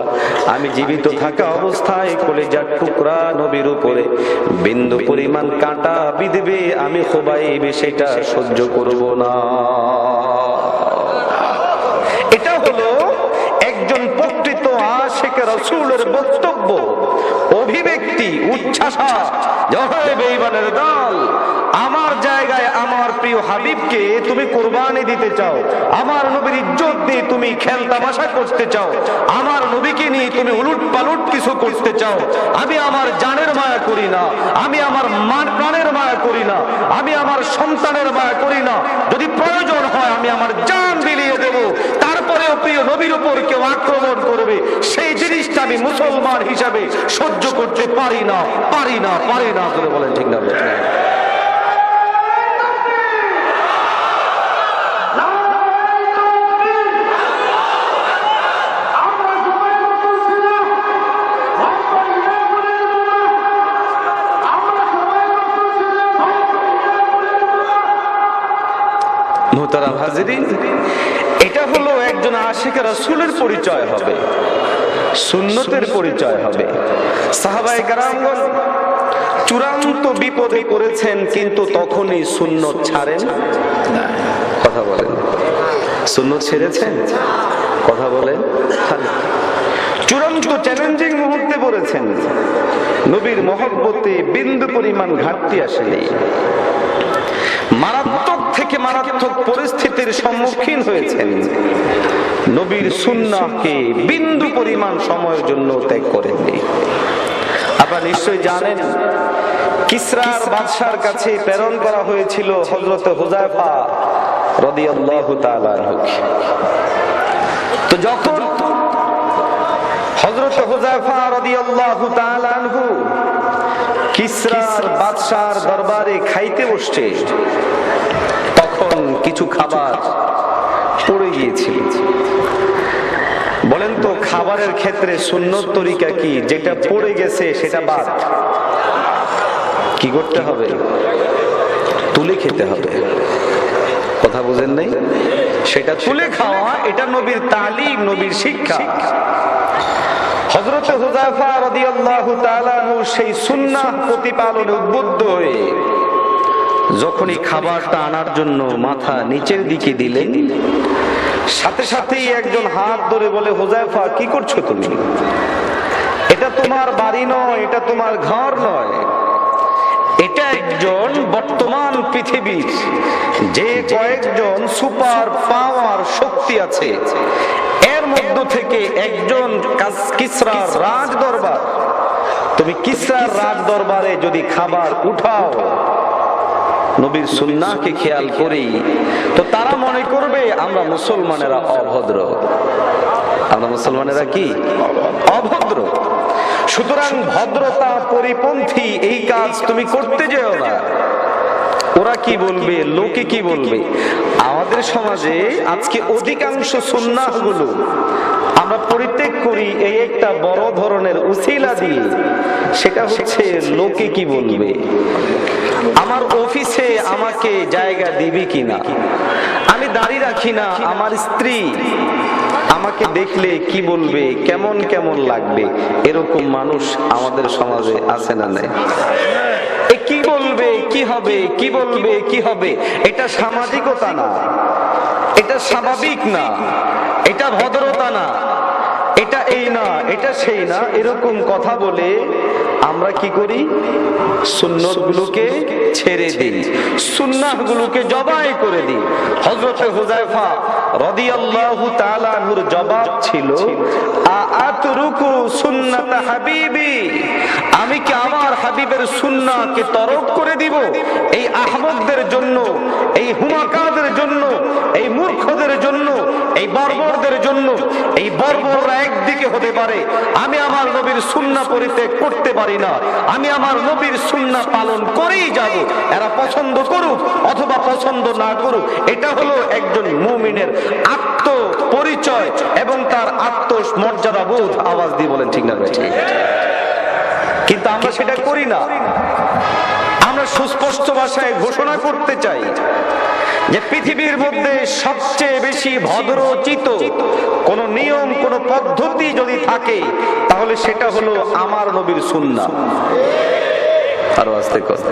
আমি জীবিত থাকা অবস্থায় কলিজার টুকরা নবীর উপরে বিন্দু পরিমাণ কাঁটা বিঁধবে, আমি খুবাইব সেটা সহ্য করব না। এটা হলো একজন প্রকৃত আশিক রাসূলের বক্তব্য, অভিব্যক্তি, উচ্ছ্বাসা। জয় বেঈমানের দল, আমার জায়গায় আমার প্রিয় হাবিবকে তুমি কুরবানি দিতে চাও, আমার নবীর ইজ্জত দিয়ে তুমি খেল তামাশা করতে চাও, আমার নবীকে নিয়ে তুমি উলট পালট কিছু করতে চাও। আমি আমার জানের মায়া করি না, আমি আমার প্রাণের মায়া করি না, আমি আমার সন্তানের মায়া করি না। যদি প্রয়োজন হয় আমি আমার জান বিলিয়ে দেব, তারপরেও প্রিয় নবীর উপর কেউ আক্রমণ করবে, সেই জিনিসটা আমি মুসলমান হিসাবে সহ্য করতে পারি না, পারি না, পারি না করে বলেন, ঠিক না? মুহতারাম হাজিরিন, এটা হলো একজন আশিক রাসূলের পরিচয় হবে, সুন্নতের পরিচয় হবে। সাহাবায়ে কেরামগণ চূড়ান্ত বিপদে পড়েছেন, কিন্তু তখনই সুন্নত ছাড়েন না। কথা বলেন, সুন্নত ছেড়েছেন? কথা বলেন। চূড়ান্ত চ্যালেঞ্জিং মুহূর্তে পড়েছেন, নবীর মহব্বতে বিন্দু পরিমাণ ঘাটতি আসেনি, মারাত্মক থেকে মারাত্মক পরিস্থিতির সম্মুখীন হয়েছেন, নবীর সুন্নাহকে বিন্দু পরিমাণ সময়ের জন্য ত্যাগ করেননি। আপনারা নিশ্চয়ই জানেন, কিসরার বাদশার কাছে প্রেরণ করা হয়েছিল হযরত হুযায়ফা রাদিয়াল্লাহু তাআলা আনহু। তো যখন হযরত হুযায়ফা রাদিয়াল্লাহু তাআলা আনহু কিসরার বাদশার দরবারে খাইতে বসছে, তখন কিছু খাবার পড়ে গিয়েছিল। বলেন তো, খাবারের ক্ষেত্রে সুন্নত তরিকা কি? যেটা পড়ে গেছে সেটা বাদ, কি করতে হবে? তুলে খেতে হবে। কথা বুঝেন নাই? সেটা তুলে খাওয়া, এটা নবীর তালিম, নবীর শিক্ষা। হযরত হুযায়ফা রাদিয়াল্লাহু তাআলা আনহু সেই সুন্নাহ প্রতিপালনে উদ্বুদ্ধ হয়ে যখনই খাবারটা আনার জন্য মাথা নিচের দিকে দিলেন, সাথে সাথেই একজন হাত ধরে বলে, হুযায়ফা কি করছো তুমি? এটা তোমার বাড়ি নয়, এটা তোমার ঘর নয়, এটা একজন বর্তমান পৃথিবীর যে কয়েকজন সুপার পাওয়ার শক্তি আছে, এর মধ্য থেকে একজন কিসরার রাজ দরবার। তুমি কিসরার রাজ দরবারে যদি খাবার উঠাও নবীর সুন্নাহকে খেয়াল করি, তো তারা মনে করবে আমরা মুসলমানেরা অভদ্র। আমরা মুসলমানেরা কি? অভদ্র। সুতরাং ভদ্রতা পরিপন্থী এই কাজ তুমি করতে যেও না। ওরা কি বলবে, লোকে কি বলবে? আমাদের সমাজে আজকে অধিকাংশ সুন্নাহগুলো আমরা পরিত্যাগ করি এই একটা বড় ধরনের উসিলা দিয়ে, সেটা হচ্ছে লোকে কি বলবে, আমার অফিসে আমাকে জায়গা দিবি কিনা, আমি দাড়ি রাখি না, আমার স্ত্রী আমাকে দেখলে কি বলবে, কেমন কেমন লাগবে, এরকম মানুষ আমাদের সমাজে আছে না নাই? কি বলবে, কি হবে, কি বলবে, কি হবে, এটা সামাজিকতা না, এটা স্বাভাবিক না, এটা ভদ্রতা না, এটা এই না, এটা সেই না, এরকম কথা বলে আমরা কি করি? সুন্নতগুলোকে ছেড়ে দিই, সুন্নাহগুলোকে জবাই করে দিই। হযরত হুযায়ফা রাদিয়াল্লাহু তাআলা আনহুর জবাব ছিল, আতরুকু সুন্নাত হাবিবি, আমি কি আমার হাবিবের সুন্নাহকে তরক করে দিব এই আহমকদের জন্য, এই হুমাকাদের জন্য, এই মূর্খদের জন্য, এই বর্বরদের জন্য? এই বর্বররা একদিকে হতে পারে, আমি আমার নবীর সুন্নাহ পরিত্যাগ করতে পারি না, আমি আমার নবীর সুন্নাহ পালন করেই যাব, এরা পছন্দ করুক অথবা পছন্দ না করুক। এটা হলো একজন মুমিনের আত্ম পরিচয় এবং তার আত্মমর্যাদা বোধ। আওয়াজ দিয়ে বলেন ঠিক না ঠিক? কিন্তু আমরা সেটা করি না। আমরা সুস্পষ্ট ভাষায় ঘোষণা করতে চাই যে পৃথিবীর মধ্যে সবচেয়ে বেশি ভদ্রচিত কোন নিয়ম, কোন পদ্ধতি যদি থাকে তাহলে সেটা হলো আমার নবীর সুন্নাহ। আরো আস্তে কথা।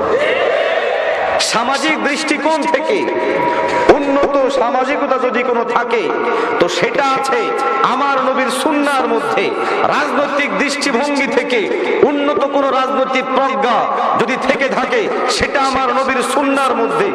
সামাজিক দৃষ্টিকোণ থেকে উন্নত সামাজিকতা যদি কোনো থাকে তো সেটা আছে আমার নবীর সুন্নাহর মধ্যে। রাজনৈতিক দৃষ্টিভঙ্গি থেকে উন্নত কোন রাজনৈতিক প্রজ্ঞা যদি থেকে থাকে সেটা আমার নবীর সুন্নাহর মধ্যে।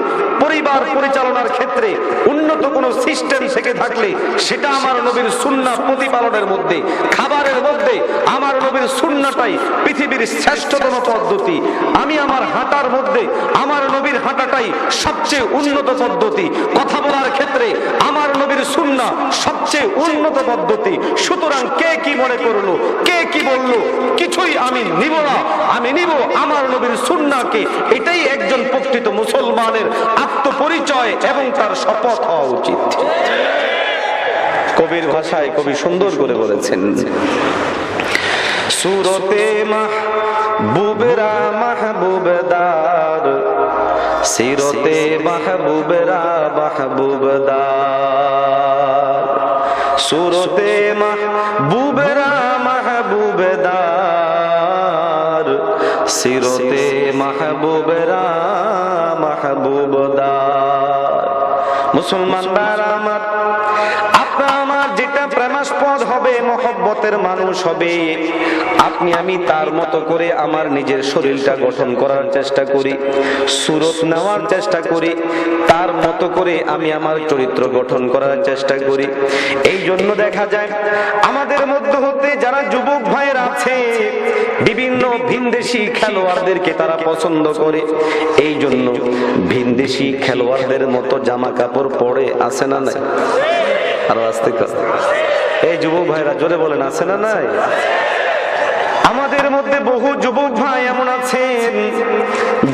পরিবার পরিচালনার ক্ষেত্রে উন্নত কোন সিস্টেম থেকে থাকলে সেটা আমার নবীর সুন্নাহ প্রতিপালনের মধ্যে। খাবারের মধ্যে আমার নবীর সুন্নাহটাই পৃথিবীর শ্রেষ্ঠতম পদ্ধতি। আমি আমার হাঁটার মধ্যে আমার নবীর হাঁটাটাই সবচেয়ে উন্নত পদ্ধতি। কথা বলার ক্ষেত্রে আমার নবীর সুন্নাহ সবচেয়ে উন্নত পদ্ধতি। সুতরাং কে কি মনে করলো, কে কি বললো, কিছুই আমি নিব না। আমি নিব আমার নবীর সুন্নাহকে। এটাই একজন প্রকৃত মুসলমানের আত্মপরিচয় এবং তার শপথ হওয়া উচিত। কবির ভাষায় কবি সুন্দর করে বলেছেন, সুরতে মাহবুবেরা মাহবুবদার, সিরতে মাহবুবেরা মাহবুবদার, সুরতে মাহবুবেরা মাহবুবদার, সিরতে মাহবুবেরা মাহবুবদার। মুসলমান ভাইরা আমার, আপনার আমার যেটা প্রেমাস্পদ হবে, মহব্বতের মানুষ হবে, আপনি আমি তার মতো করে আমার নিজের শরীরটা গঠন করার চেষ্টা করি, সুরত নেওয়ার চেষ্টা করি, তার মতো করে আমি আমার চরিত্র গঠন করার চেষ্টা করি। এই জন্য দেখা যায় আমাদের মধ্য হতে যারা যুবক ভাইয়ের আছে বিভিন্ন ভিনদেশি খেলোয়াড়দেরকে তারা পছন্দ করে। এই জন্য ভিনদেশি খেলোয়াড়দের মতো জামা কাপড় পরে আছে না নাই? আরো আস্তে কথা। এই যুবক ভাইরা জোরে বলেন, আছে না নাই? আমাদের মধ্যে বহু যুবক ভাই এমন আছেন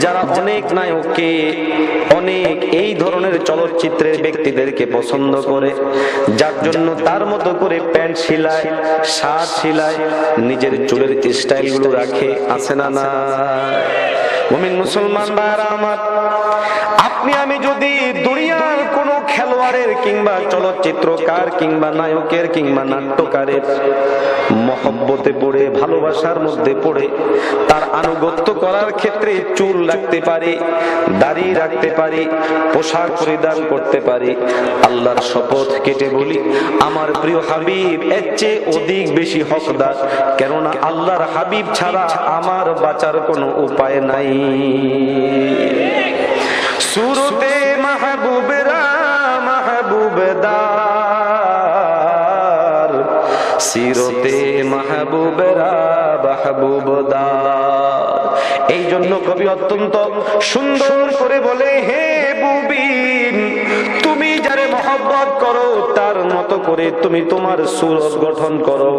যারা অনেক নায়ককে, অনেক এই ধরনের চলচ্চিত্রের ব্যক্তিদেরকে পছন্দ করে, যার জন্য তার মতো করে প্যান্ট সিলায়, শার্ট সিলায়, নিজের চুলের স্টাইল গুলো রাখে। আছে না না? মুমিন মুসলমান ভাইরা আমার, আপনি আমি যদি দুনিয়ার কোন খেলোয়াড়ের কিংবা চলচ্চিত্রকার কিংবা নায়কের কিংবা নাট্যকারের মহব্বতে পড়ে, ভালোবাসার মধ্যে পড়ে তার আনুগত্য করার ক্ষেত্রে চুল রাখতে পারি, দাড়ি রাখতে পারি, পোশাক পরিধান করতে পারি, আল্লাহর শপথ কেটে বলি আমার প্রিয় হাবিব এর চেয়ে অধিক বেশি হকদার। কেননা আল্লাহর হাবিব ছাড়া আমার বাঁচার কোনো উপায় নাই। সুরতে মাহবুবেরা মাহবুবদার, সিরতে মাহবুবেরা মাহবুবদার। এই জন্য কবি অত্যন্ত সুন্দর করে বলে, হে বুবিন, তুমি যারে মহব্বত করো তার মতো করে তুমি তোমার সুরত গঠন করো।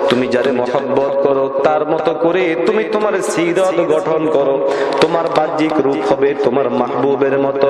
তুমি যারে মহব্বত করো তার মতো করে তুমি তোমার সিরত গঠন করো। তোমার বাহ্যিক রূপ হবে তোমার মাহবুবের মতো,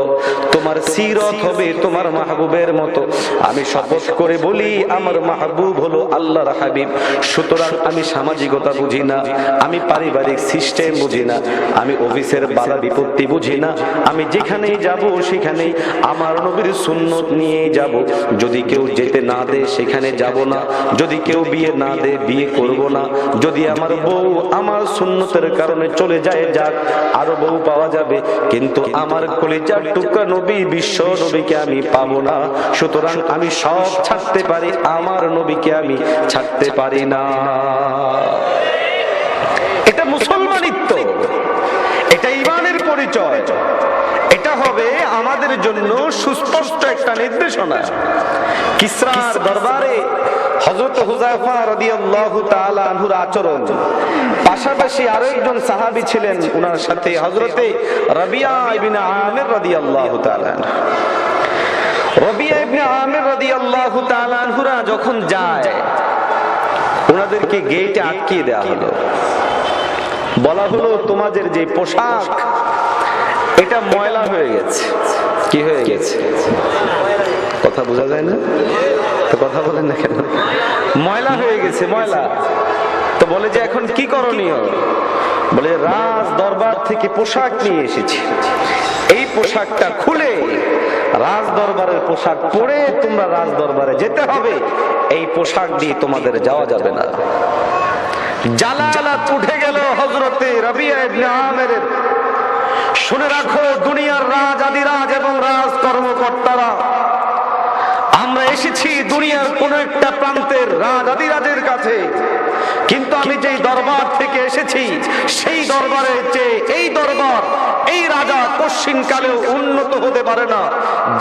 তোমার সিরত হবে তোমার মাহবুবের মতো। আমি শপথ করে বলি আমার মাহবুব হলো আল্লাহর হাবিব। সুতরাং আমি সামাজিকতা বুঝি না, আমি পারিবারিক সিস্টেম বুঝি না, আমি অফিসের বাধা বিপত্তি বুঝি না। আমি যেখানেই যাব সেখানেই আমার নবীর সুন্নাহ সুন্নত নিয়ে যাব। যদি কেউ যেতে না দে সেখানে যাব না, যদি কেউ বিয়ে না দে বিয়ে করব না। যদি আমার বউ আমার সুন্নতের কারণে চলে যায় যাক, আরো বউ পাওয়া যাবে, কিন্তু আমার কলিজার টুকরা নবী বিশ্ব নবীকে আমি পাবো না। সুতরাং আমি সব ছাড়তে পারি, আমার নবীকে আমি ছাড়তে পারি না। এটা মুসলমানিত্ব, এটা ঈমানের পরিচয়, এটা হবে আমাদের জন্য সুস্পষ্ট একটা নির্দেশনা। কিসরার দরবারে হযরত হুযায়ফা রাদিয়াল্লাহু তাআলা আনহুর আচরণ, পাশাপাশি আরো একজন সাহাবী ছিলেন ওনার সাথে, হযরতে রাবিয়া ইবনে আমির রাদিয়াল্লাহু তাআলা। রাবিয়া ইবনে আমির রাদিয়াল্লাহু তাআলা আনহুরা যখন যায়, ওনাদেরকে গেটে আটকিয়ে দেওয়া হলো। বলা হলো তোমাদের যে পোশাক এটা ময়লা হয়ে গেছে। কি হয়ে গেছে? কথা বোঝা যায় না তো, কথা বলেন না কেন? ময়লা হয়ে গেছে, ময়লা। তো বলে যে এখন কি করণীয়? বলে রাজ দরবার থেকে পোশাক নিয়ে এসেছি, এই পোশাকটা খুলে রাজ দরবারের পোশাক পরে তোমরা রাজ দরবারে যেতে হবে, এই পোশাক দিয়ে তোমাদের যাওয়া যাবে না। জালালাত উঠে গেল হযরতে রাবিয়া ইবনে আমিরের। শুনে রাখো দুনিয়ার রাজ আদিরাজ এবং রাজ কর্মকর্তারা, আমরা এসেছি দুনিয়ার কোন একটা প্রান্তের রাজ আদিরাজের কাছে, কিন্তু আমি যেই দরবার থেকে এসেছি সেই দরবারের চেয়ে এই দরবার, এই রাজা কোশ্চিনকালেও উন্নত হতে পারে না।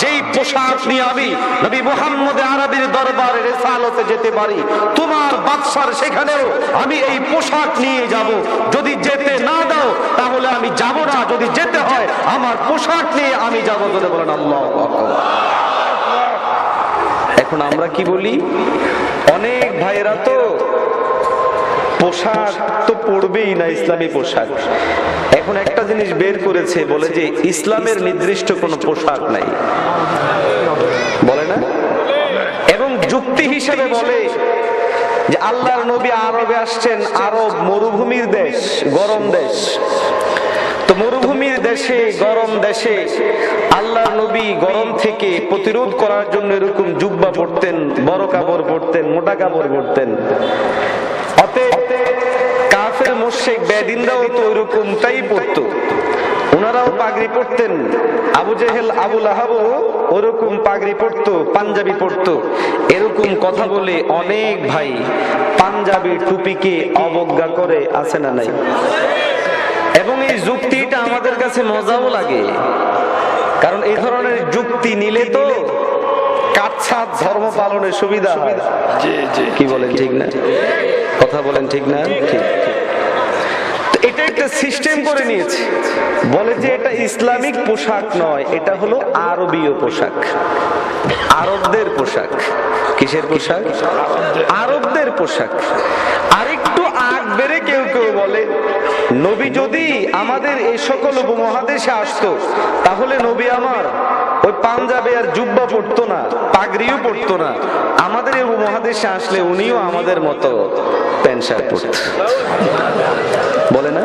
যেই পোশাক নিয়ে আমি নবী মুহাম্মদ আরবির দরবারে রিসালতে যেতে পারি, তোমার বাদশার সেখানেও আমি এই পোশাক নিয়ে যাব। যদি যেতে না দাও তাহলে আমি যাব না, যদি যেতে হয় আমার পোশাক নিয়ে আমি যাব। বলে বলেন আল্লাহু আকবার। এখন আমরা কি বলি? অনেক ভাইয়েরা তো পোশাক তো পরবেই না, ইসলামী পোশাক। এখন একটা জিনিস বের করেছে, বলে যে ইসলামের নির্দিষ্ট কোনো পোশাক নাই, বলে না? এবং যুক্তি হিসেবে বলে যে আল্লাহর নবী আরবে আসছেন, আরব মরুভূমির দেশ, গরম দেশ। তো মরুভূমির দেশে, গরম দেশে আল্লাহর নবী গরম থেকে প্রতিরোধ করার জন্য এরকম জুব্বা পরতেন, বড় কাপড় পরতেন, মোটা কাপড় পরতেন। অতএব কাফের মুশরিক বেদিনরাও তো ওইরকমটাই পরতো, ওনারাও পাগড়ি পরতেন। আবু জেহেল, আবু লাহাবও ওরকম পাগড়ি পরতো, পাঞ্জাবি পরতো। এরকম কথা বলে অনেক ভাই পাঞ্জাবি টুপিকে অবজ্ঞা করে, আছে না নাই? এবং এই যুক্তিটা আমাদের কাছে মজাও লাগে, কারণ এই ধরনের যুক্তি নিলে তো কাটছাট ধর্ম পালনের সুবিধা হয়। কি বলেন, ঠিক না? কথা বলেন, ঠিক না? ঠিক। এটা একটা সিস্টেম করে নিয়েছে, বলে যে এটা ইসলামিক পোশাক নয়, এটা হলো আরবীয় পোশাক, আরবদের পোশাক। কিসের পোশাক? আরবদের পোশাক। আরেকটু আগ বেড়ে কেউ কেউ বলে নবী যদি আমাদের এই সকল উপমহাদেশে আসতো তাহলে নবী আমার ওই পাঞ্জাবে আর জুব্বা পড়তো না, পাগড়িও পড়তো না, আমাদের এই উপমহাদেশে আসলে উনিও আমাদের মতো প্যান্ট শার্ট পরত। বলে না?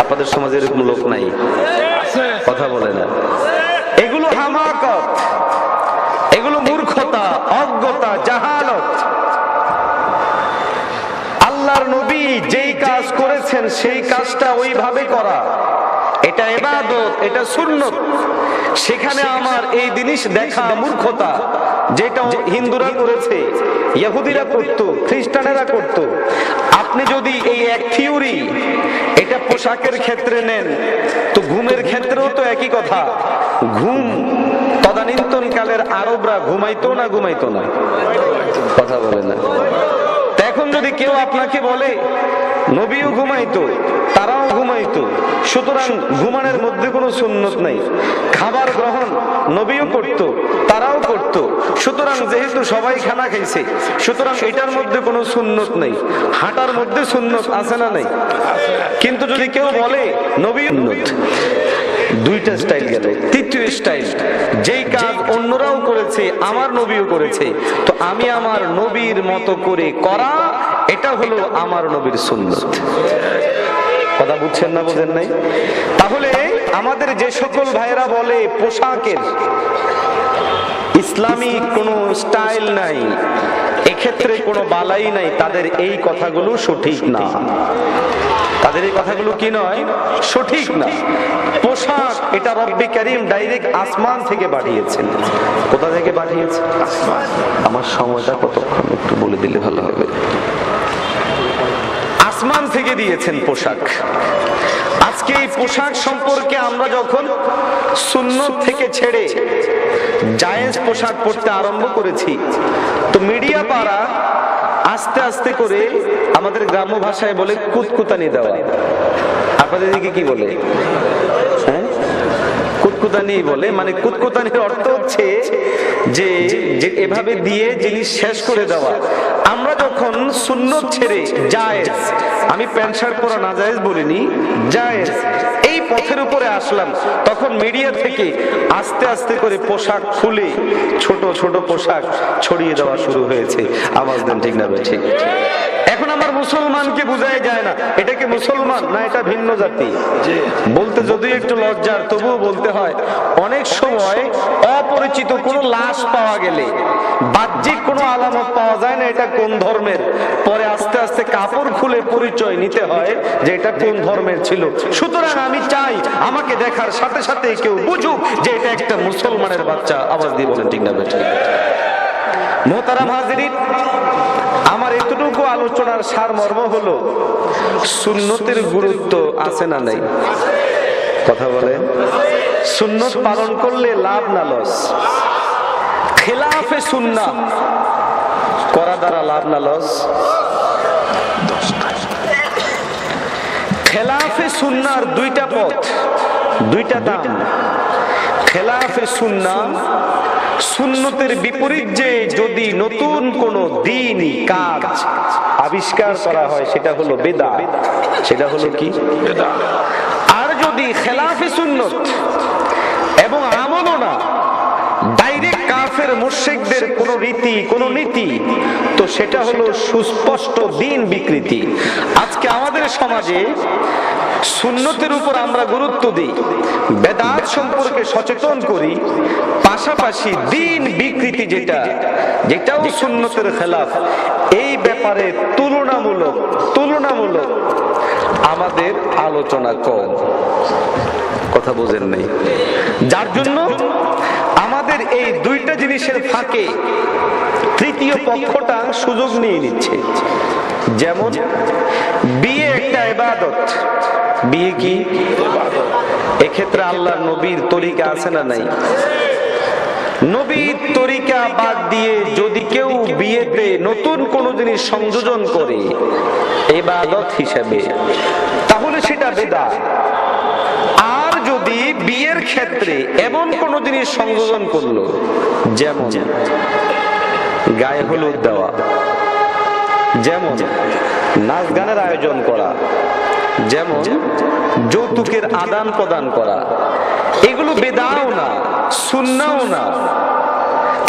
আপনাদের সমাজে এরকম লোক নাই? কথা বলে না? এগুলো হামাকত, এগুলো মূর্খতা, অজ্ঞতা, জাহালত। আল্লাহর নবী যেই কাজ করেছেন সেই কাজটা ওইভাবে করা, এটা ইবাদত, এটা সুন্নত। সেখানে আমার এই জিনিস দেখা মূর্খতা, যেটা হিন্দুরা করেছে, ইহুদিরা করত, খ্রিস্টানেরা করত। আপনি যদি এই এক থিওরি এটা পোশাকের ক্ষেত্রে নেন, তো ঘুমের ক্ষেত্রেও তো একই কথা। ঘুম তদানীন্তন কালের আরবরা ঘুমাইতো না? ঘুমাইতো না? কথা বলে না? এখন যদি কেউ আপনাকে বলে নবীও ঘুমাইতো, তারাও ঘুমাইতো, সুতরাং ঘুমানোর মধ্যে কোনো সুন্নত নাই। খাবার গ্রহণ নবীও করত, তারাও করত, সুতরাং যেহেতু সবাই খানা খাইছে, সুতরাং এটার মধ্যে কোনো সুন্নত নেই। হাঁটার মধ্যে সুন্নত আছে না নাই? কিন্তু যদি কেউ বলে নবী সুন্নত, দুইটা স্টাইল গেল। তৃতীয় স্টাইল, যেই কাজ অন্যরাও করেছে আমার নবীও করেছে, তো আমি আমার নবীর মতো করে করা, এটা হলো আমার নবীর সুন্নত। কথা বুঝছেন না? বোঝেন নাই? তাহলে আমাদের যে সকল ভাইরা বলে পোশাকের ইসলামী কোনো স্টাইল নাই, এক্ষেত্রে কোনো বালাই নাই, তাদের এই কথাগুলো সঠিক না। তাদের এই কথাগুলো কি নয়, সঠিক না। পোশাক এটা রব্বে কারীম ডাইরেক্ট আসমান থেকে পাঠিয়েছেন। কোথা থেকে পাঠিয়েছে? আমার সময়টা কতক্ষণ একটু বলে দিলে ভালো হবে। আসমান থেকে দিয়েছেন পোশাক। আজকে এই পোশাক সম্পর্কে আমরা যখন সুন্নত থেকে ছেড়ে জায়েজ পোশাক পরতে আরম্ভ করেছি, তো মিডিয়া পাড়া আস্তে আস্তে করে আমাদের গ্রাম্য ভাষায় বলে কুতকুতানি দেওয়া। আপনাদের দিকে কি বলে? হ্যাঁ, কুতকুতানি বলে। মানে কুতকুতানির অর্থ হচ্ছে যে এভাবে দিয়ে জিনিস শেষ করে দেওয়া। আমরা যখন সুন্নত ছেড়ে জায়েজ, আমি প্যান্ট শার্ট পরা না জায়েজ বলিনি, জায়েজ এই পথের উপরে আসলাম, তখন মিডিয়া থেকে আস্তে আস্তে করে পোশাক খুলে ছোট ছোট পোশাক ছড়িয়ে দেওয়া শুরু হয়েছে। আওয়াজ দেন ঠিক না? ঠিক। এখন আমার মুসলমানকে বোঝাই যায় না এটাকে মুসলমান না এটা ভিন্ন জাতি বলতে, যদিও একটু লজ্জার, তবুও বলতে হয়। অনেক সময় অপরিচিত কোনো লাশ পাওয়া গেলে বাহ্যিক কোনো আলামত পাওয়া যায় না এটা কোন ধর্মের, পরে আস্তে আস্তে কাপড় খুলে পরিচয় নিতে হয় যে এটা কোন ধর্মের ছিল। সুতরাং আমি চাই আমাকে দেখার সাথে সাথে কেউ বুঝুক যে এটা একটা মুসলমানের বাচ্চা। আওয়াজ দিয়ে বলেন ঠিক না? ঠিক। মোহতারাম হাজিরিন, আমার এতটুকু আলোচনার সারমর্ম হলো সুন্নতের গুরুত্ব আছে না নাই? কথা বলেন। সুন্নত পালন করলে লাভ না লস? খেলাফে সুন্নাহ করা দ্বারা লাভ না লস? খেলাফে সুন্নাহর দুইটা পথ, দুইটা দাম। খেলাফে সুন্নাহ সুন্নতের বিপরীত যে যদি নতুন কোন দ্বীনি কাজ আবিষ্কার করা হয় সেটা হলো বিদআত। সেটা হলো কি? বিদআত। আর যদি খেলাফে সুন্নত এবং আমল না, ডাইরেক্ট কাফের মুশরিকদের কোন রীতি কোন নীতি, তো সেটা হলো সুস্পষ্ট দ্বীন বিকৃতি। আজকে আমাদের সমাজে সুন্নতের উপর আমরা গুরুত্ব দিই, বেদাত সম্পর্কে সচেতন করি, পাশাপাশি দ্বীন বিকৃতি যেটাও সুন্নতের খেলাফ, এই ব্যাপারে তুলনামূলক আমাদের আলোচনা কম। কথা বোঝেন নাই? যার জন্য আমাদের এই দুইটা জিনিসের ফাঁকে তৃতীয় পক্ষটা সুযোগ নিয়ে নিচ্ছে। যেমন বিয়ে একটা ইবাদত। বিয়ে কি? এক্ষেত্রে আল্লাহর নবীর তরিকা আছে না নাই? নবীর তরিকা বাদ দিয়ে যদি কেউ বিয়েতে নতুন কোন জিনিস সংযোজন করে ইবাদত হিসেবে, তাহলে সেটা বিদআত। আর যদি বিয়ের ক্ষেত্রে এমন কোন জিনিস সংযোজন করলো, যেমন গায়ে হলুদ দেওয়া, যেমন নাচ গানের আয়োজন করা, যেমন যৌতুকের আদান প্রদান করা, এগুলো বেদাও না, সুন্নাও না,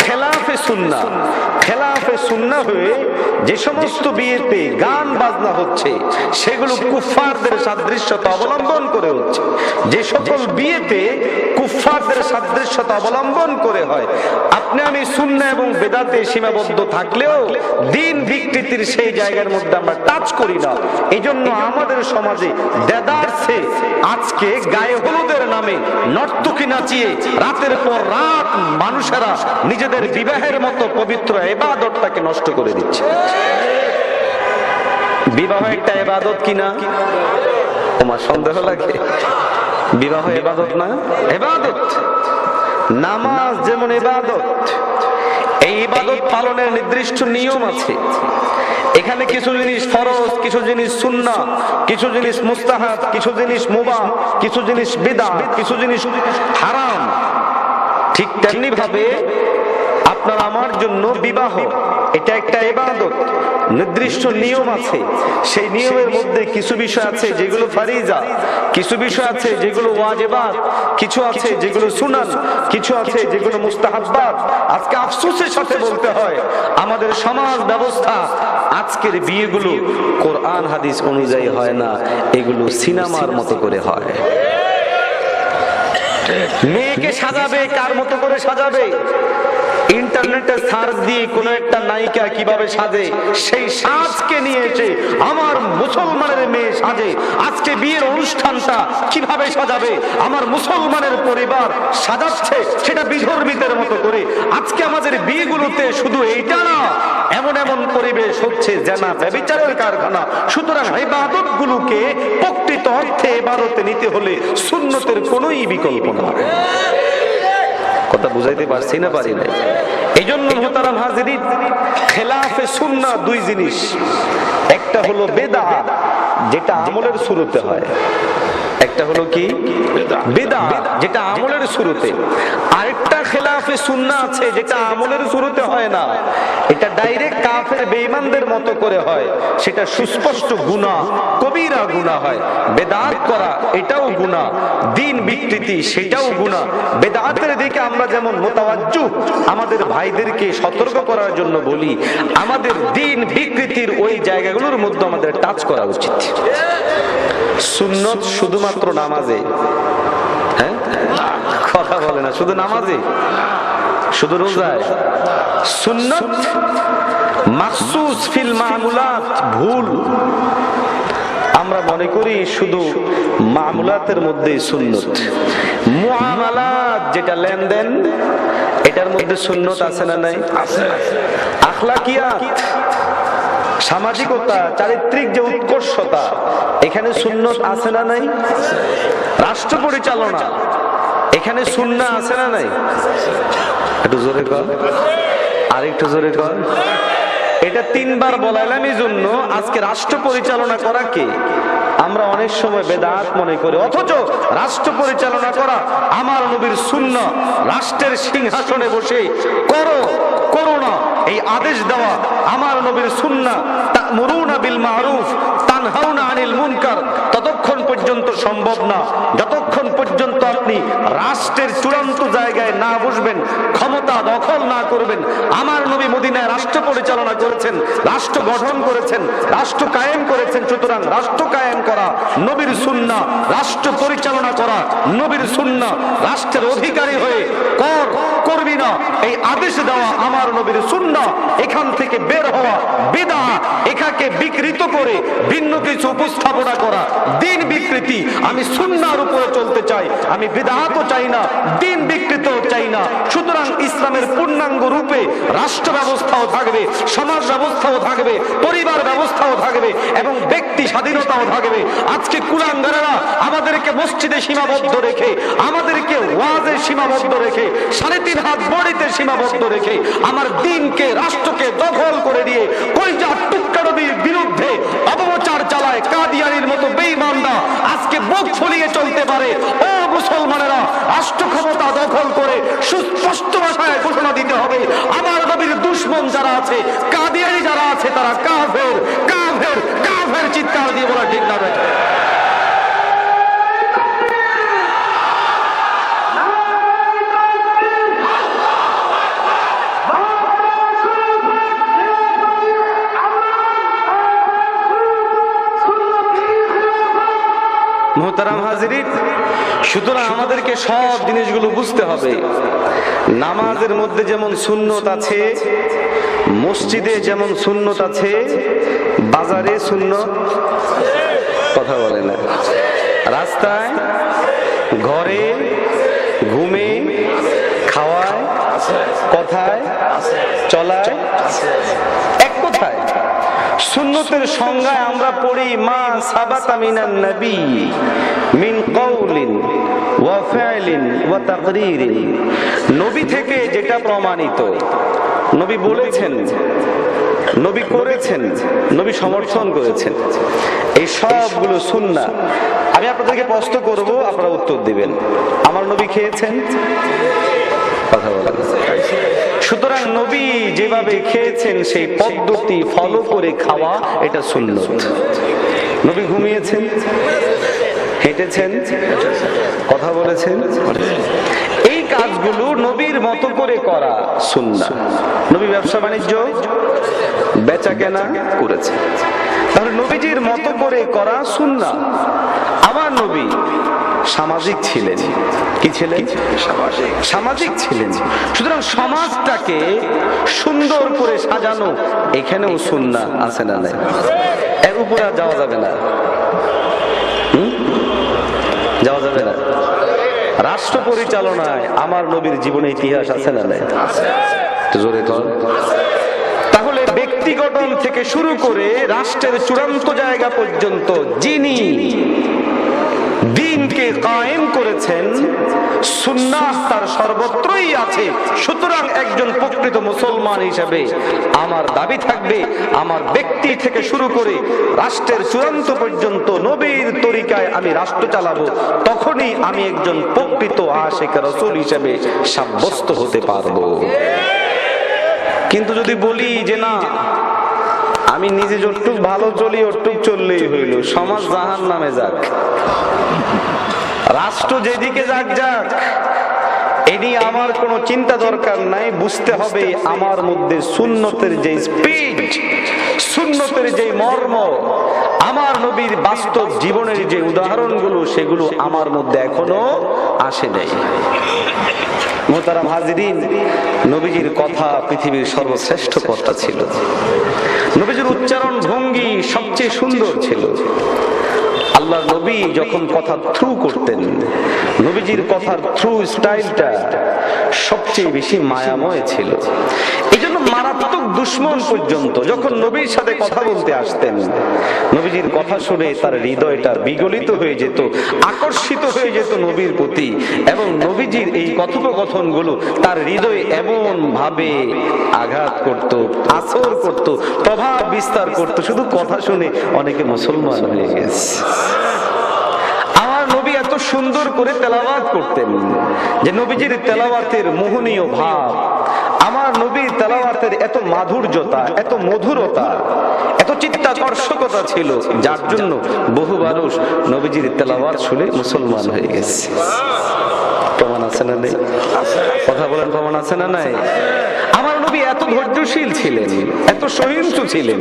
খেলাফে সুন্নাহ। খেলাফে সুন্নাহ হয়ে যে সমস্ত বিয়েতে গান বাজনা হচ্ছে সেগুলো কুফফারদের সাদৃশ্যতা অবলম্বন করে হচ্ছে। যে সকল বিয়েতে কুফফারদের সাদৃশ্যতা অবলম্বন করে হয়, আপনি আমি সুন্নাহ এবং বেদাতে সীমাবদ্ধ থাকলেও দ্বীন বিকৃতির সেই জায়গার মধ্যে আমরা টাচ করি না। এই জন্য আমাদের সমাজে দেদারসে আজকে গায়ে হলুদের নামে নর্তকী নাচিয়ে রাতের পর রাত মানুষেরা নিজেদের বিবাহের মতো পবিত্র ইবাদতটাকে নষ্ট করে দিচ্ছে। বিবাহ একটা ইবাদত কিনা? তোমার সন্দেহ লাগে? বিবাহ ইবাদত না? ইবাদত। নামাজ যেমন ইবাদত, এই ইবাদত পালনের নির্দিষ্ট নিয়ম আছে। এখানে কিছু জিনিস ফরজ, কিছু জিনিস সুন্নাহ, কিছু জিনিস মুস্তাহাব, কিছু জিনিস মুবাহ, কিছু জিনিস বিদআত, কিছু জিনিস হারাম। ঠিক তেমনি ভাবে আপনার আমার জন্য বিবাহ এটা একটা ইবাদত, নির্দিষ্ট নিয়ম আছে। সেই নিয়মের মধ্যে কিছু বিষয় আছে যেগুলো ফারিজা, কিছু বিষয় আছে যেগুলো ওয়াজিবাত, কিছু আছে যেগুলো সুনান, কিছু আছে যেগুলো মুস্তাহাব্বাত। আজকে আফসোসের সাথে বলতে হয় আমাদের সমাজ ব্যবস্থা আজকের বিয়েগুলো কোরআন হাদিস অনুযায়ী হয় না, এগুলো সিনেমার মতো করে হয়। মেয়েকে সাজাবে কার মতো করে সাজাবে? ইন্টারনেটে সার্চ দিয়ে কোন একটা নায়িকা কিভাবে সাজে সেই সাজকে নিয়ে এসে আমার মুসলমানের মেয়ে সাজে। আজকে বিয়ের অনুষ্ঠানটা কিভাবে সাজাবে? আমার মুসলমানের পরিবার সাজাচ্ছে সেটা বিধর্মীদের মতো করে। আজকে আমাদের বিয়েগুলোতে শুধু এইটা না, এমন এমন পরিবেশ হচ্ছে যেনা ব্যভিচারের কারখানা। সুতরাং ইবাদত গুলোকে প্রকৃত অর্থে ইবাদতে নিতে হলে সুন্নতের কোনোই বিকল্প না। কথা বুঝাইতে পারছি না পারি না? এই জন্য মুহতারাম হাজিরিন, খেলাফে সুন্নাহ দুই জিনিস। একটা হলো বেদাত, যেটা আমলের শুরুতে হয়। একটা হলো কি? বিদআত, যেটা আমলের শুরুতে। আরেকটা খেলাফে সুন্নাহ আছে যেটা আমলের শুরুতে হয় না, এটা ডাইরেক্ট কাফের বেঈমানদের মতো করে হয়। সেটা সুস্পষ্ট গুনাহ, কবিরা গুনাহ হয়। বেদাত করা এটাও গুনাহ, দ্বীন বিকৃতি সেটাও গুনাহ। বেদাতের দিকে আমরা যেমন মুতাওয়াজ্জু, আমাদের ভাইদেরকে সতর্ক করার জন্য বলি, আমাদের দ্বীন বিকৃতির ওই জায়গাগুলোর মধ্যে আমাদের টাচ করা উচিত। সুন্নত শুধুমাত্র নামাজে, হ্যাঁ কথা বলে না, শুধু নামাজে, শুধু রোজায়। সুন্নত মাখসুস ফিল মামুলাত, ভুল। আমরা মনে করি শুধু মামুলাতের মধ্যেই সুন্নত। মুআমালাত, যেটা লেনদেন, এটার মধ্যে সুন্নত আছে না নাই? আখলাকিয়াত, সামাজিকতা, চারিত্রিক যে উৎকর্ষতা, এখানে সুন্নত আছে না নাই? রাষ্ট্র পরিচালনা, এখানে সুন্নাহ আছে না নাই? একটু জোরে কর, আরেকটু জোরে কর। এটা তিনবার বলাইলাম এই জন্য, আজকে রাষ্ট্র পরিচালনা করা কে? আমরা অনেক সময় বেদাত মনে করি, অথচ রাষ্ট্র পরিচালনা করা আমার নবীর সুন্নাহ। রাষ্ট্রের সিংহাসনে বসে করো করো না এই আদেশ দেওয়া আমার নবীর সুন্নাহ। তা'মুরুনা বিল মারুফ তানহাউনা আনিল মুনকার ততক্ষণ পর্যন্ত সম্ভব না যতক্ষণ পর্যন্ত আপনি রাষ্ট্রের চূড়ান্ত জায়গায় না বসবেন, ক্ষমতা দখল না করবেন। আমার নবী মদিনায় রাষ্ট্র পরিচালনা করেছেন, রাষ্ট্র গঠন করেছেন, রাষ্ট্র কায়েম করেছেন। সুতরাং রাষ্ট্র কায়েম করা নবীর সুন্নাহ, রাষ্ট্র পরিচালনা করা নবীর সুন্নাহ। রাষ্ট্রের অধিকারী হয়ে কর করবি না এই আদেশ দেওয়া আমার নবীর সুন্নাহ। এখান থেকে বের হওয়া বিদআত, এটাকে বিকৃত করে ভিন্ন কিছু উপস্থাপনা করা দ্বীন বিকৃতি। আমি সুন্নাহর উপরে চলতে চাই, আমি বিদআতও চাই না, দ্বীন বিকৃতও চাই না। সুতরাং ইসলামের পূর্ণাঙ্গ রূপে রাষ্ট্র ব্যবস্থাও থাকবে, সমাজ ব্যবস্থাও থাকবে, পরিবার ব্যবস্থাও থাকবে এবং ব্যক্তি স্বাধীনতাও থাকবে। আজকে কুলাঙ্গারেরা আমাদেরকে মসজিদে সীমাবদ্ধ রেখে, আমাদেরকে ওয়াজে সীমাবদ্ধ রেখে, 3.5 হাত বড়িতে সীমাবদ্ধ রেখে আমার দ্বীনকে, রাষ্ট্রকে দখল করে দিয়ে কলিজার টুকরা নবীর বিরুদ্ধে অপপ্রচার চালায় কাদিয়ানির মতো বেঈমানরা আজকে বুক ফুলিয়ে চলতে পারে। ও মুসলমানেরা, রাষ্ট্র ক্ষমতা দখল করে সুস্পষ্ট ভাষায় ঘোষণা দিতে হবে আমার নবীর দুশমন যারা আছে, কাদিয়ানি যারা আছে, তারা কাফের কাফের কাফের। চিৎকার দিয়ে বলা ঠিক না? মুহতারাম হাজিরিন, সুতরাং আমাদেরকে সব জিনিসগুলো বুঝতে হবে। নামাজের মধ্যে যেমন সুন্নত আছে, মসজিদে যেমন সুন্নত আছে, বাজারে সুন্নত, কথা বলে না, রাস্তায়, ঘরে, ঘুমে, খাওয়ায়, কথায়, চলায়, এক কথায় সুন্নতের সংজ্ঞায় আমরা পড়ি মা সাবাতা মিনান নবী মিন কওলিন ওয়া ফি'লিন ওয়া তাকরীরিন। নবী থেকে যেটা প্রমাণিত, নবী বলেছেন, নবী করেছেন, নবী সমর্থন করেছেন, এই সবগুলো সুন্নাহ। আমি আপনাদেরকে প্রশ্ন করব, আপনারা উত্তর দিবেন। আমার নবী খেয়েছেন? কথা বলেন। সুতরাং নবী যেভাবে খেয়েছেন সেই পদ্ধতি ফলো করে খাওয়া, এটা সুন্নাত। নবী ঘুমিয়েছেন, হেঁটেছেন, কথা বলেছেন, এই কাজগুলো নবীর মতো করে করা সুন্নাহ। নবী ব্যবসা বাণিজ্য বেচা কেনা করেছে, তাহলে নবীজির মতো করে করা সুন্নাহ। আমার নবী সামাজিক ছিলেন। কি ছিলেন? সামাজিক ছিলেন। সুতরাং সমাজটাকে সুন্দর করে সাজানো এখানেও সুন্নাহ আছে না নাই? এর উপরে আর যাওয়া যাবে না, যাওয়া যাবে না। রাষ্ট্র পরিচালনায় আমার নবীর জীবনে ইতিহাস আছে না নাই? জোরে কর। তাহলে ব্যক্তি গঠন থেকে শুরু করে রাষ্ট্রের চূড়ান্ত জায়গা পর্যন্ত যিনি দ্বীনকে কায়েম করেছেন, সুন্নাহ তার সর্বত্রই আছে। সুতরাং একজন প্রকৃত মুসলমান হিসেবে আমার দাবি থাকবে, আমার ব্যক্তি থেকে শুরু করে রাষ্ট্রের চূড়ান্ত পর্যন্ত নবীর তরিকায় আমি রাষ্ট্র চালাবো। তখনই আমি একজন প্রকৃত আশিক রাসূল হিসেবে সাব্যস্ত হতে পারবো। কিন্তু যদি বলি যে না, আমি নিজে যতটুক ভালো চলি ওটুক চললেই হইল, সমাজ জাহান্নামে যাক, রাষ্ট্র যেদিকে যাক যাক, এ নিয়ে আমার কোনো চিন্তা দরকার নাই। বুঝতে হবে আমার মধ্যে সুন্নতের যে স্পিড, সুন্নতের যে মর্ম, আমার নবীর বাস্তব জীবনের যে উদাহরণগুলো, সেগুলো আমার মধ্যে এখনো আসে নাই। মোহতারাম হাজিরিন, নবীজির কথা পৃথিবীর সর্বশ্রেষ্ঠ কথা ছিল। নবীজির উচ্চারণ ভঙ্গি সবচেয়ে সুন্দর ছিল। আল্লাহ নবী যখন কথা থ্রু করতেন, নবীজির কথার থ্রু স্টাইলটা সবচেয়ে বেশি মায়াময় ছিল। এই জন্য মারাত্মক দুশ্মন পর্যন্ত যখন নবীর সাথে কথা বলতে আসতেন, নবীজির কথা শুনে তার হৃদয়টা বিগলিত হয়ে যেত, আকর্ষিত হয়ে যেত নবীর প্রতি। এবং নবীজির এই কথোপকথনগুলো তার হৃদয়ে এমন ভাবে আঘাত করত, আসর করত, প্রভাব বিস্তার করত। শুধু কথা শুনে অনেকে মুসলমান হয়ে গেছে। আমার নবী এত সুন্দর করে তেলাওয়াত করতেন যে নবীজির তেলাওয়াতের মোহনীয় ভাব, আমার নবীর তেলাওয়াতের এত মাধুর্যতা, এত মধুরতা, এত চিত্তাকর্ষকতা ছিল, যার জন্য বহু মানুষ নবীজির তেলাওয়াত শুনে মুসলমান হয়ে গেছে। প্রমাণ আছে না নাই? কথা বলেন, প্রমাণ আছে না নাই? আমার নবী এত ধৈর্যশীল ছিলেন, এত সহিষ্ণু ছিলেন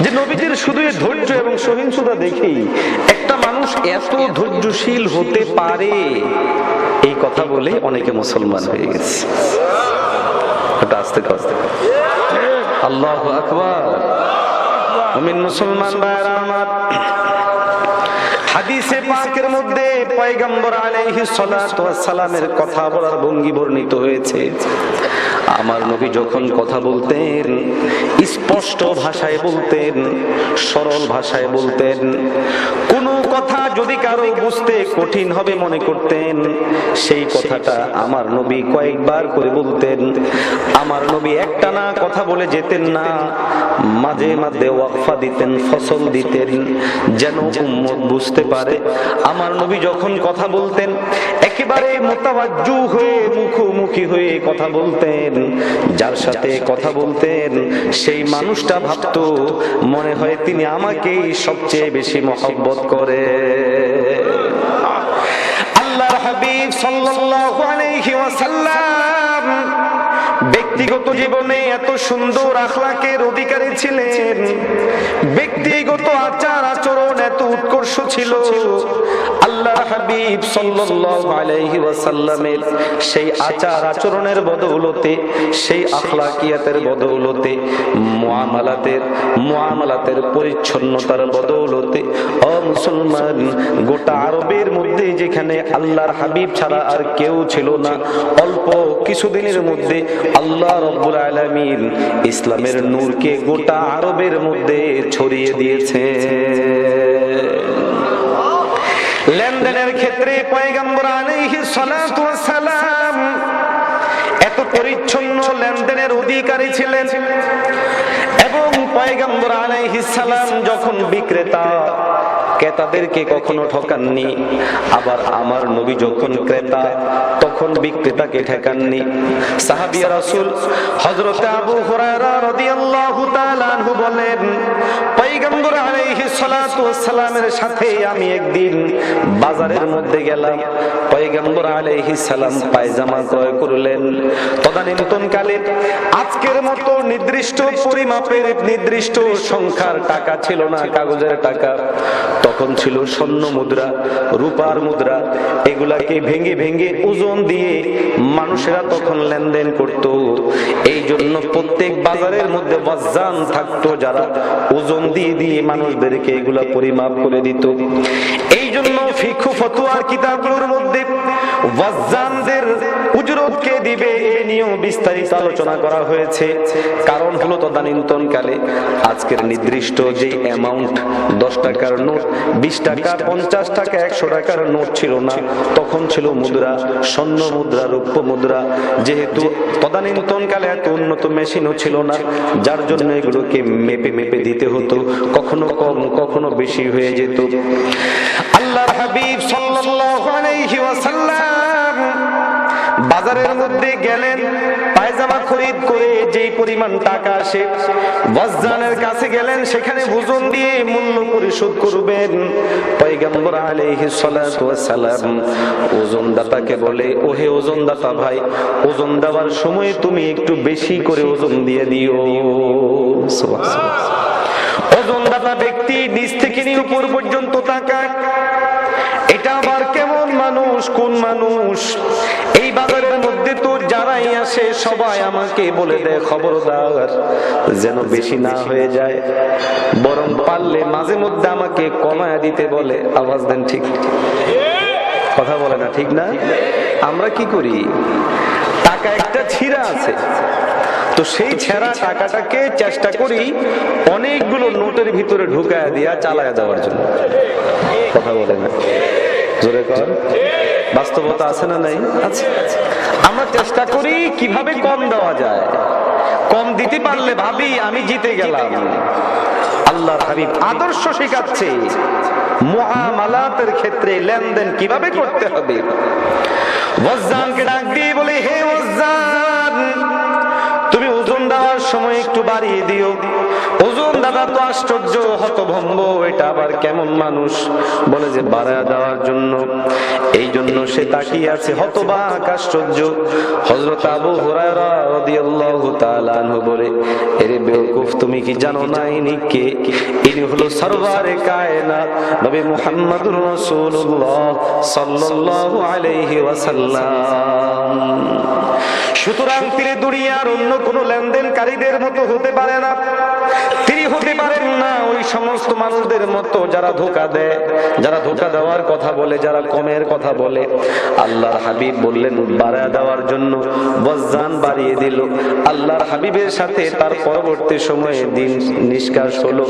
যে নবীজির শুধু ধৈর্য এবং সহিষ্ণুতা দেখেই একটা মানুষ এত ধৈর্যশীল হতে পারে, এই কথা বলে অনেকে মুসলমান হয়ে গেছে। আস্তে আস্তে আল্লাহু আকবার। মুমিন মুসলমান ভাইরা আমার, হাদিসে পাকের মধ্যে পয়গম্বর আলাইহিস সালাতু ওয়াস সালামের কথা বলার ভঙ্গি বর্ণিত হয়েছে। আমার নবী যখন কথা বলতেন স্পষ্ট ভাষায় বলতেন, সরল ভাষায় বলতেন। কোনো কথা যদি কারো বুঝতে কঠিন হবে মনে করতেন, সেই কথাটা আমার নবী কয়েকবার করে বলতেন। আমার নবী একটানা কথা বলে যেতেন না, মাঝে মাঝে ওয়াকফা দিতেন, ফসল দিতেন, যেন উম্মত বুঝতে পারে। আমার নবী যখন কথা বলতেন একেবারে মুতাওয়াজ্জু হয়ে, মুখোমুখি হয়ে কথা বলতেন। যার সাথে কথা বলতেন সেই মানুষটা ভাবতো মনে হয় তিনি আমাকেই সবচেয়ে বেশি মহব্বত করে। আল্লাহর হাবিব সাল্লাল্লাহু আলাইহি ওয়াসাল্লাম ব্যক্তিগত জীবনে এত সুন্দর আখলাকের অধিকারী ছিলেন, ব্যক্তিগত আচার আচরণ এত উৎকর্ষ ছিল। আল্লাহর হাবিব সাল্লাল্লাহু আলাইহি ওয়াসাল্লামের সেই আচার আচরণের বদৌলতে, সেই আখলাকিয়াতের বদৌলতে, মুআমালাতের পরিচ্ছন্নতার বদৌলতে ও মুসলমান, গোটা আরবের মধ্যে যেখানে আল্লাহর হাবিব ছাড়া আর কেউ ছিল না, অল্প কিছুদিনের মধ্যে আল্লাহ রাব্বুল আলামিন ইসলামের নূরকে গোটা আরবের মধ্যে ছড়িয়ে দিয়েছে। লেনদেনের ক্ষেত্রে পয়গম্বর আলাইহিস সালাতু ওয়াস সালাম এত পরিচ্ছন্ন লেনদেনের অধিকারী ছিলেন। এবং পয়গম্বর আলাইহিস সালাম যখন বিক্রেতা, ক্রেতাদেরকে কখনো ঠকাননি। আবার আমার নবী যখন ক্রেতা, তখন তখন বিক্রেতাকে ঠেকাননি। সাহাবী রাসূল হযরত আবু হুরায়রা রাদিয়াল্লাহু তাআলা আনহু বলেন, পয়গম্বর আলাইহিস সালাতু ওয়াস সালামের সাথে আমি একদিন বাজারের মধ্যে গেলাম। পয়গম্বর আলাইহিস সালাম পায়জামা ক্রয় করলেন। তদানীন্তনকালে আজকের মতো নির্দিষ্ট পরিমাপের নির্দিষ্ট সংখ্যার টাকা ছিল না, কাগজের টাকা। তখন ছিল স্বর্ণ মুদ্রা, রূপার মুদ্রা। এগুলাকে ভেঙে ভেঙে ওজন দিয়ে মানুষেরা তখন লেনদেন করত। এই জন্য প্রত্যেক বাজারের মধ্যে ওয়াজ্জান থাকতো, যারা ওজন দিয়ে দিয়ে মানুষদেরকে এগুলা পরিমাপ করে দিত। এই জন্য ফিকহ ফতোয়ার কিতাবগুলোর মধ্যে ওয়াজ্জানদের উজরত কে দিবে এ নিয়েও বিস্তারিত আলোচনা করা হয়েছে। কারণ হলো তদানীন্তনকালে আজকের নির্দিষ্ট যে অ্যামাউন্ট 10 টাকার নোট, 20 টাকা, 50 টাকা, 100 টাকার নোট ছিল না। তখন ছিল মুদ্রা, স্বর্ণ মুদ্রা, রৌপ্য মুদ্রা। যেহেতু তদানীন্তনকালে এত উন্নত মেশিনও ছিল না, যার জন্য এগুলোকে মেপে মেপে দিতে হতো। কখনো কম, কখনো বেশি হয়ে যেত। আল্লাহর হাবিব সাল্লাল্লাহু আলাইহি ওয়াসাল্লাম বাজারের মধ্যে গেলেন, পায়জামা খরিদ করে যেই পরিমাণ টাকা আসে ওয়াজ্জানের কাছে গেলেন, সেখানে ওজন দিয়ে মূল্য পরিশোধ করবেন। পয়গম্বর আলাইহিস সালাতু ওয়াস সালাম ওজনদাতাকে বলে, ওহে ওজনদাতা ভাই, ওজন দেওয়ার সময় তুমি একটু বেশি করে ওজন দিয়ে দিও। সুবহানাল্লাহ। ওজনদাতা ব্যক্তি নিচ থেকে নিয়ে উপর পর্যন্ত তাকায়। এটা আবার কেমন মানুষ, কোন মানুষ? এই বাজারের মধ্যে তো যারাই আসে সবাই আমাকে বলে দেয়, খবরদার যেন বেশি না হয়ে যায়, বরং পারলে মাঝে মধ্যে আমাকে কমায় দিতে বলে। আওয়াজ দেন, ঠিক কথা বলে না, ঠিক না? আমরা কি করি? টাকা একটা ছিঁড়া আছে, তো সেই ছেঁড়া টাকাটাকে চেষ্টা করি অনেকগুলো নোটের ভিতরে ঢুকায় দিয়া চালায় দেওয়ার জন্য। কথা বলে না, জোরে কর। বাস্তবতা আছে না নাই? আছে। আমরা চেষ্টা করি কিভাবে কম দেওয়া যায়। কম দিতে পারলে ভাবি আমি জিতে গেলাম। আল্লাহর হাবিব আদর্শ শেখাচ্ছে মুআমালাতের ক্ষেত্রে লেনদেন কিভাবে করতে হবে। ওয়াজ্জানকে ডাক দিয়ে বলে, হে ওয়াজ্জান, তুমি ওজন দেওয়ার সময় একটু বাড়িয়ে দিও। ওজন দাদা তো আশ্চর্য, হতভম্ব, এটা আবার কেমন মানুষ? বলে যে বাড়ায় দেওয়ার জন্য। এই জন্য সে তাকিয়ে আছে হতবাক, আশ্চর্য। হযরত আবু হুরায়রা রাদিয়াল্লাহু তাআলা আনহু বলে, এরে বেওকুফ, তুমি কি জানো না ইনি কে? ইনি হলো সরওয়ারে কায়নাত নবী মুহাম্মদুর রাসূলুল্লাহ সাল্লাল্লাহু আলাইহি ওয়াসাল্লাম। সুতরাং তিনি দুনিয়ার অন্য কোন লেনদেনকারীদের মতো হতে পারে না। তিনি হতে পারেন না ওই সমস্ত মানুষদের মতো যারা ধোঁকা দেয়, যারা ধোঁকা দেওয়ার কথা বলে, যারা কমের কথা বলে। আল্লাহর হাবিব বললেন বাড়ায় দেওয়ার জন্য, ওয়াজ্জান বাড়িয়ে দিল। আল্লাহর হাবিবের সাথে তার পরবর্তী সময়ে দিন নিষ্কাশ হলো।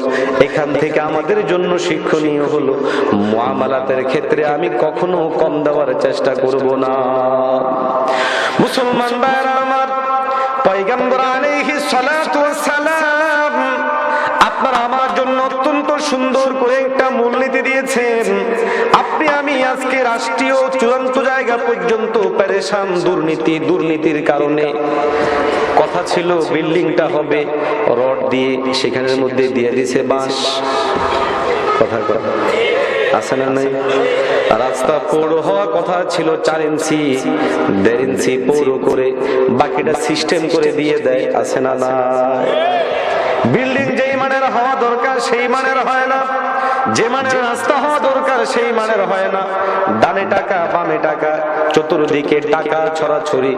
এখান থেকে আমাদের জন্য শিক্ষণীয় হলো, মুআমালাতের ক্ষেত্রে আমি কখনো কম দেওয়ার চেষ্টা করব না। মুসলমান ভাইরা আমার, পয়গম্বর আলাইহিস সালাতু ওয়াস সালাম আপনার আমার জন্য অত্যন্ত সুন্দর করে একটা মূলনীতি দিয়েছেন। আপনি আমি আজকে রাষ্ট্রীয় চূড়ান্ত জায়গা পর্যন্ত পেরেশান দুর্নীতির কারণে। কথা ছিল বিল্ডিংটা হবে রড দিয়ে, সেখানের মধ্যে দিয়ে দিছে বাঁশ। কথা আছে না নাই? রাস্তা পৌড় হওয়া কথা ছিল 4 ইঞ্চি, 1.5 ইঞ্চি পৌড় করে, বাকিটা সিস্টেম করে দিয়ে দেয়। আছে না নাই? বিল্ডিং যেই মানের হওয়া দরকার সেই মানের হয় না, যে মানের রাস্তা হওয়া দরকার সেই মানের হয় না। ডানে টাকা বামে টাকা, চতুর্দিকে টাকা ছড়াছড়ি।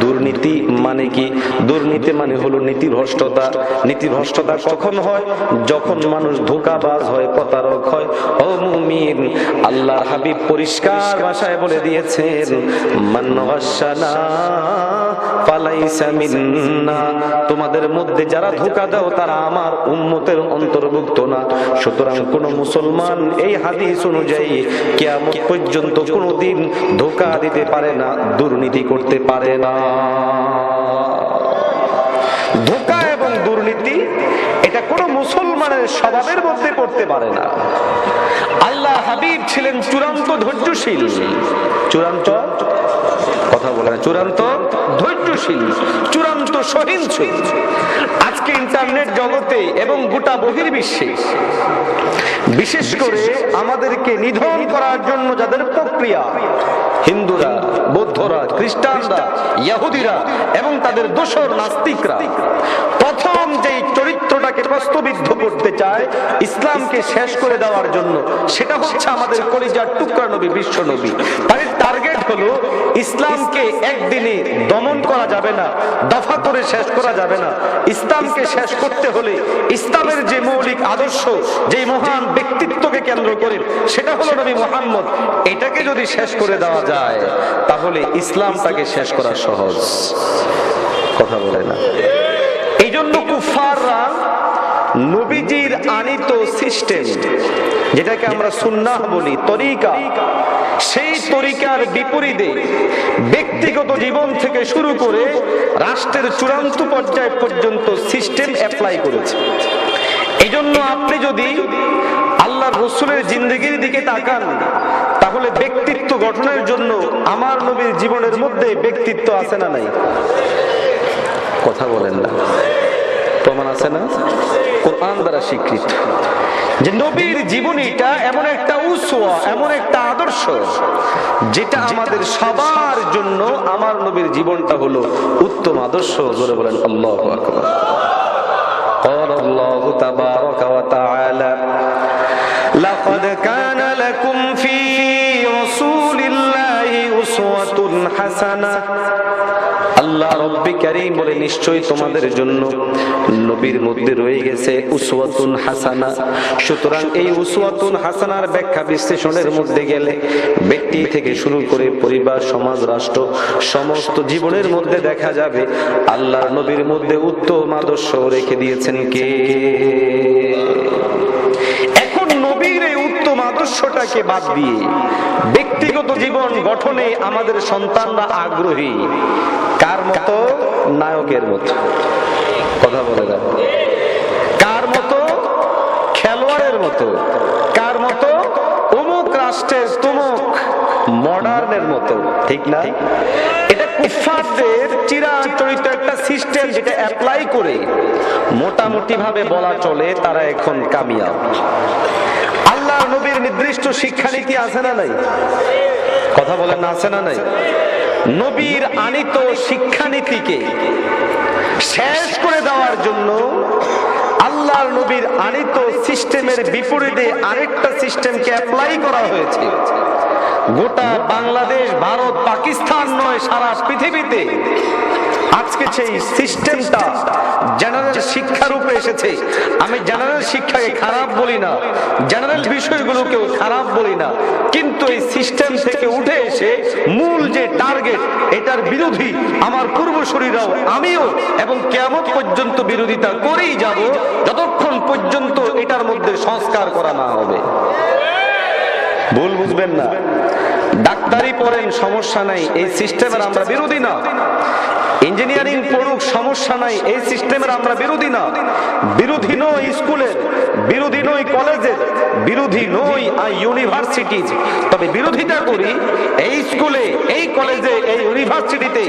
দুর্নীতি মানে কি? দুর্নীতি মানে হলো নীতিভ্রষ্টতা। নীতিভ্রষ্টতা কখন হয়? যখন মানুষ ধোঁকাবাজ হয়, প্রতারক হয়। ও মুমিন, আল্লাহর হাবিব পরিষ্কার ভাষায় বলে দিয়েছেন, মান গাশানা ফালাইসা মিন্না। তোমাদের মধ্যে যারা ধোঁকা দাও তারা আমার উম্মতের অন্তর্ভুক্ত না। সুতরাং কোন মুসলমান এই হাদিস অনুযায়ী কিয়ামত পর্যন্ত কোনদিন ধোঁকা দিতে পারে না, দুর্নীতি করতে পারে না। ধোঁকা এবং দুর্নীতি এটা কোন মুসলমানের স্বভাবের মধ্যে পড়তে পারে না। আল্লাহ হাবিব ছিলেন চূড়ান্ত ধৈর্যশীল, চূড়ান্ত কথা বলে না, চূড়ান্ত ধৈর্যশীল, চূড়ান্ত সহিংসু। আজকে ইন্টারনেট জগতে এবং গোটা বহির্বিশ্বে বিশেষ করে আমাদেরকে নিধন করার জন্য যাদের প্রক্রিয়া, হিন্দুরা, বৌদ্ধরা, খ্রিস্টানরা, ইহুদিরা এবং তাদের দোসর নাস্তিকরা প্রথম যেই চরিত্রটাকে প্রশ্নবিদ্ধ করতে চায় ইসলামকে শেষ করে দেওয়ার জন্য, সেটা হচ্ছে আমাদের কলিজার টুকরা নবী, বিশ্ব নবী। তাদের টার্গেট হলো ইসলামকে একদিনে দমন করা যাবে না, দফা করে শেষ করা যাবে না। ইসলামকে শেষ করতে হলে ইসলামের যে মৌলিক আদর্শ, যে মহান ব্যক্তিত্বকে কেন্দ্র করে, সেটা হলো নবী মুহাম্মদ। এটাকে যদি শেষ করে দেওয়া যায় তাহলে ইসলামটাকে শেষ করা সহজ। কথা বলে না। এই জন্য কুফাররা নবীজির আনিত সিস্টেম, যেটাকে আমরা সুন্নাহ বলি, তরিকা, সেই তরিকার বিপরীতে ব্যক্তিগত জীবন থেকে শুরু করে রাষ্ট্রের চূড়ান্ত পর্যায় পর্যন্ত সিস্টেম অ্যাপ্লাই করেছে। এই জন্য আপনি যদি আল্লাহ রসুলের জিন্দেগির দিকে তাকান তাহলে ব্যক্তিত্ব গঠনের জন্য আমার নবীর জীবনের মধ্যে ব্যক্তিত্ব আছে না নাই? কথা বলেন না, প্রমাণ আছে না? কোরআন দ্বারা স্বীকৃত যে নবীর জীবনীটা এমন একটা উসওয়া, এমন একটা আদর্শ যেটা আমাদের সবার জন্য আমার নবীর জীবনটা হলো উত্তম আদর্শ। জোরে বলেন আল্লাহু আকবার। قال الله تبارك وتعالى لقد كان لكم في رسول الله أسوة حسنة। আল্লাহ রব্বি কারীম বলে নিশ্চয়ই তোমাদের জন্য নবীর মধ্যে রয়ে গেছে উসওয়াতুন হাসানা। সুতরাং এই উসওয়াতুন হাসানার ব্যাখ্যা বিশ্লেষণের মধ্যে গেলে ব্যক্তি থেকে শুরু করে পরিবার, সমাজ, রাষ্ট্র সমস্ত জীবনের মধ্যে দেখা যাবে আল্লাহর নবীর মধ্যে উত্তম আদর্শ রেখে দিয়েছেন কে? এখন নবীর এই উত্তম আদর্শটাকে বাদ দিয়ে ব্যক্তিগত জীবন গঠনে আমাদের সন্তানরা আগ্রহী কার মতো? নায়কের মতো। কথা বলে যান। কার মতো? খেলোয়াড়ের মতো। কার মতো? অমুক রাষ্ট্রের তমুক মডার্নের মতো। ঠিক না? এটা কুফারদের চিরাচরিত একটা সিস্টেম, যেটা অ্যাপ্লাই করে মোটামুটি ভাবে বলা চলে তারা এখন কামিয়াব। আল্লাহ নবীর নির্দিষ্ট শিক্ষানীতি আছে না নাই? কথা বলেন না, আছে না নাই? নবীর আনিত শিক্ষানীতিকে শেষ করে দেওয়ার জন্য আল্লাহর নবীর আনিত সিস্টেমের বিপরীতে আরেকটা সিস্টেমকে অ্যাপ্লাই করা হয়েছে। গোটা বাংলাদেশ, ভারত, পাকিস্তান নয়, সারা পৃথিবীতে আজকে সেই সিস্টেমটা জেনারেল শিক্ষার উপরে এসেছে। আমি জেনারেল শিক্ষাকে খারাপ বলি না, জেনারেল বিষয়গুলোকেও খারাপ বলি না, কিন্তু এই সিস্টেম থেকে উঠে এসে মূল যে টার্গেট, এটার বিরোধী আমার পূর্বসূরীরাও, আমিও এবং কিয়ামত পর্যন্ত বিরোধিতা করেই যাব যতক্ষণ পর্যন্ত এটার মধ্যে সংস্কার করা না হবে। ভুল বুঝবেন না। ডাক্তারি পড়েন, সমস্যা নাই, এই সিস্টেমের আমরা বিরোধী না। ইঞ্জিনিয়ারিং পড়ুক, সমস্যা নাই, এই সিস্টেমের আমরা বিরোধী না। বিরোধী নই স্কুলের, বিরোধী নই কলেজের, বিরোধী নই ইউনিভার্সিটির। তবে বিরোধিতা করি এই স্কুলে, এই কলেজে, এই ইউনিভার্সিটিতে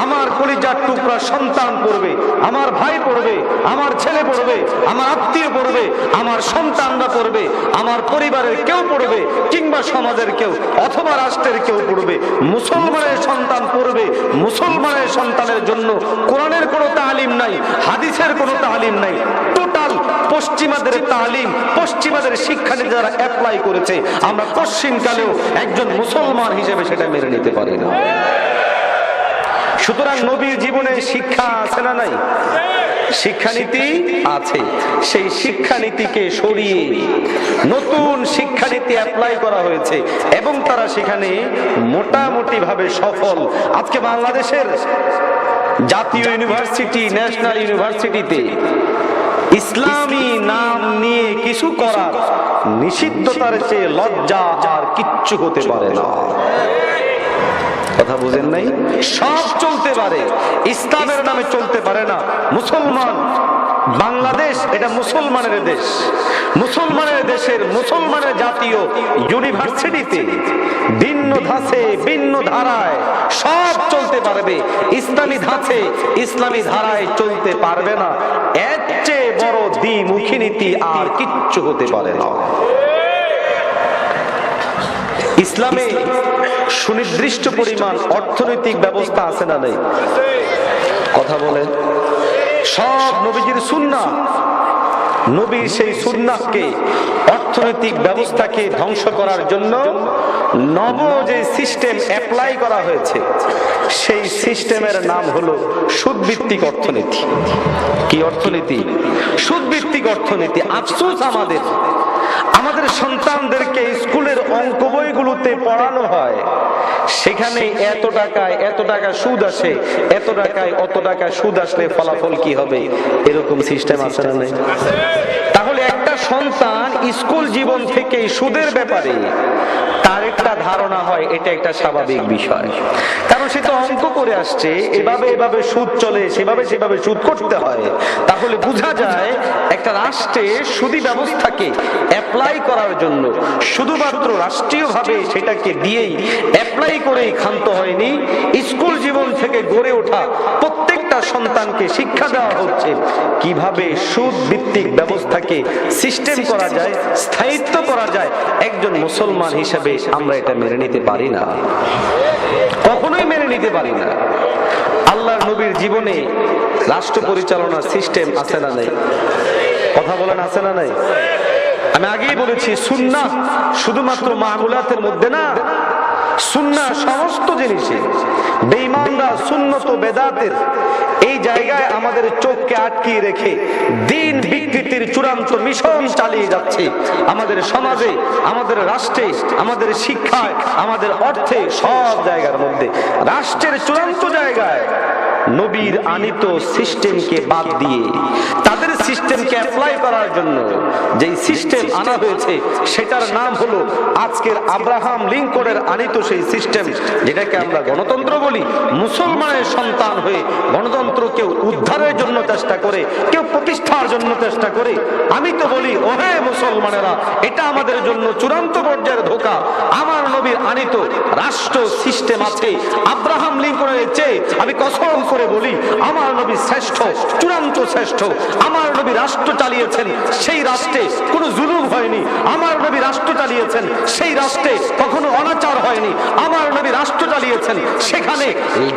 আমার কলিজার টুকরা সন্তান পড়বে, আমার ভাই পড়বে, আমার ছেলে পড়বে, আমার আত্মীয় পড়বে, আমার সন্তানরা পড়বে, আমার পরিবারের কেউ পড়বে, কিংবা সমাজের কেউ অথবা রাষ্ট্রের কেউ পড়বে। মুসলমানের সন্তান পড়বে। মুসলমানের সন্তানের জন্য কোরআনের কোনো তালিম নাই, হাদিসের কোনো তালিম নাই। টোটাল পশ্চিমাদের তালিম, পশ্চিমাদের শিক্ষানীতি যারা অ্যাপ্লাই করেছে, আমরা পশ্চিমকালেও একজন মুসলমান হিসেবে সেটা মেনে নিতে পারি না। সুতরাং নবীর জীবনে শিক্ষা আছে না নাই? শিক্ষানীতি আছে। সেই শিক্ষানীতিকে সরিয়ে নতুন শিক্ষানীতি অ্যাপ্লাই করা হয়েছে এবং তারা সেখানে মোটামুটি ভাবে সফল। আজকে বাংলাদেশের জাতীয় ইউনিভার্সিটি, ন্যাশনাল ইউনিভার্সিটিতে ইসলামী নাম নিয়ে কিছু করার নিষিদ্ধতার চেয়ে লজ্জা আর কিচ্ছু হতে পারে না। কথা বুঝেন নাই? সব চলতে পারে, ইসলামের নামে চলতে পারে না। মুসলমান বাংলাদেশ এটা মুসলমানের দেশ। মুসলমানের দেশের মুসলমানের জাতীয় ইউনিভার্সিটিতে ভিন্ন ধাঁচে ভিন্ন ধারায় সব চলতে পারবে, ইসলামী ধাঁচে ইসলামী ধারায় চলতে পারবে না। এর চেয়ে বড় দ্বিমুখী নীতি আর কিচ্ছু হতে পারে না। ইসলামে সুনির্দিষ্ট পরিমাণ অর্থনৈতিক ব্যবস্থা আছে না নেই? কথা বলেন। সব নবীজির সুন্নাহ, নবীর সেই সুন্নাহকে, অর্থনৈতিক ব্যবস্থাকে ধ্বংস করার জন্য নব যে সিস্টেম অ্যাপ্লাই করা হয়েছে, সেই সিস্টেমের নাম হলো সুদভিত্তিক অর্থনীতি। কি অর্থনীতি? সুদভিত্তিক অর্থনীতি। আফসোস আমাদের সন্তানদেরকে স্কুলের অঙ্ক বইগুলোতে পড়ানো হয়, সেখানে এত টাকা সুদ আসে, এত টাকায় অত টাকা সুদ আসলে ফলাফল কি হবে, এরকম সিস্টেম আছে না নেই? তাহলে একটা সন্তান স্কুল জীবন থেকে সুদের ব্যাপারে তার একটা ধারণা হয়, এটা একটা স্বাভাবিক বিষয়, কারণ সে তো অঙ্ক করে আসছে, এভাবে সুদ চলে, সেভাবে সুদ করতে হয়। তাহলে বোঝা যায় একটা রাষ্ট্রে সুদী ব্যবস্থাকে অ্যাপ্লাই করার জন্য শুধুমাত্র রাষ্ট্রীয়ভাবে সেটাকে দিয়েই অ্যাপ্লাই করেই ক্ষান্ত হয়নি। স্কুল জীবন থেকে গড়ে ওঠা প্রত্যেকটা সন্তানকে শিক্ষা দেওয়া হচ্ছে কিভাবে সুদ ভিত্তিক ব্যবস্থাকে সিস্টেম করা যায়, স্থায়িত্ব করা যায়। একজন মুসলমান হিসেবে আমরা এটা মেনে নিতে পারি না, কখনোই মেনে নিতে পারি না। আল্লাহর নবীর জীবনে রাষ্ট্র পরিচালনার সিস্টেম আছে না নাই? কথা বলেন, আছে না নাই? আমি আগেই বলেছি, সুন্নাহ শুধুমাত্র মামুলাতের মধ্যে না, সুন্নাহ সমস্ত জিনিসে। বেঈমানরা সুন্নত ও বেদাতের এই জায়গায় আমাদের চোখকে আটকিয়ে রেখে দিন বিকৃতির চূড়ান্ত মিশন চালিয়ে যাচ্ছে। আমাদের সমাজে, আমাদের রাষ্ট্রে, আমাদের শিক্ষায়, আমাদের অর্থে, সব জায়গার মধ্যে। রাষ্ট্রের চূড়ান্ত জায়গায় নবীর আনিত সিস্টেমকে বাদ দিয়ে তাদের সিস্টেমকে অ্যাপ্লাই করার জন্য যেই সিস্টেম আনা হয়েছে, সেটার নাম হলো আজকের আব্রাহাম লিঙ্কনের আনিত সেই সিস্টেম, যেটাকে আমরা গণতন্ত্র বলি। মুসলমানের সন্তান হয়ে গণতন্ত্র কেউ উদ্ধারের জন্য চেষ্টা করে, কেউ প্রতিষ্ঠার জন্য চেষ্টা করে। আমি তো বলি, ওহে মুসলমানেরা, এটা আমাদের জন্য চূড়ান্ত পর্যায়ের ধোঁকা। আমার নবীর আনিত রাষ্ট্র সিস্টেম আছে আব্রাহাম লিঙ্কনের চেয়ে, আমি কসম করে বলি, আমার নবী শ্রেষ্ঠ, চূড়ান্ত শ্রেষ্ঠ। আমার নবী রাষ্ট্র চালিয়েছেন, সেই রাষ্ট্রে কোনো জুলুম হয়নি। আমার নবী রাষ্ট্র চালিয়েছেন, সেই রাষ্ট্রে কখনো অনাচার হয়নি। আমার নবী রাষ্ট্র চালিয়েছেন, সেখানে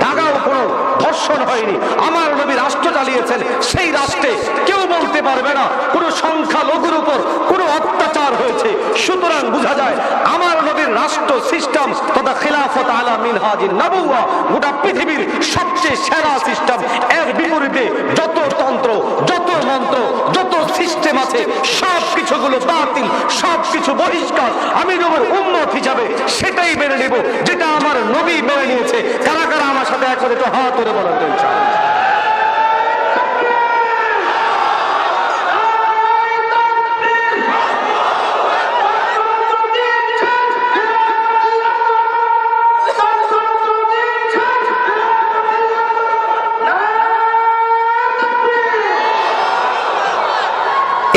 দাগাও কোনো ধর্ষণ হয়নি। আমার নবী রাষ্ট্র চালিয়েছেন, সেই রাষ্ট্রে কেউ বলতে পারবে না কোনো সংখ্যালঘুর উপর কোনো অত্যাচার হয়েছে। সুতরাং বোঝা যায় আমার নবীর রাষ্ট্র সিস্টেম তথা খিলাফত আলা মিনহাজিন নবুওয়া গোটা পৃথিবীর সবচেয়ে সেরা সিস্টেম। এর বিপরীতে যত তন্ত্র, যত মন্ত্র, যত সিস্টেম আছে, সব কিছুগুলো বাতিল, সব কিছু বহিষ্কার। আমি নবীর উম্মত হিসাবে সেটাই মেনে নেব যেটা আমার নবী মেনে নিয়েছে। কারা কারা আমার সাথে একসাথে একটু হাত ধরে বলেন তো ইনশাআল্লাহ।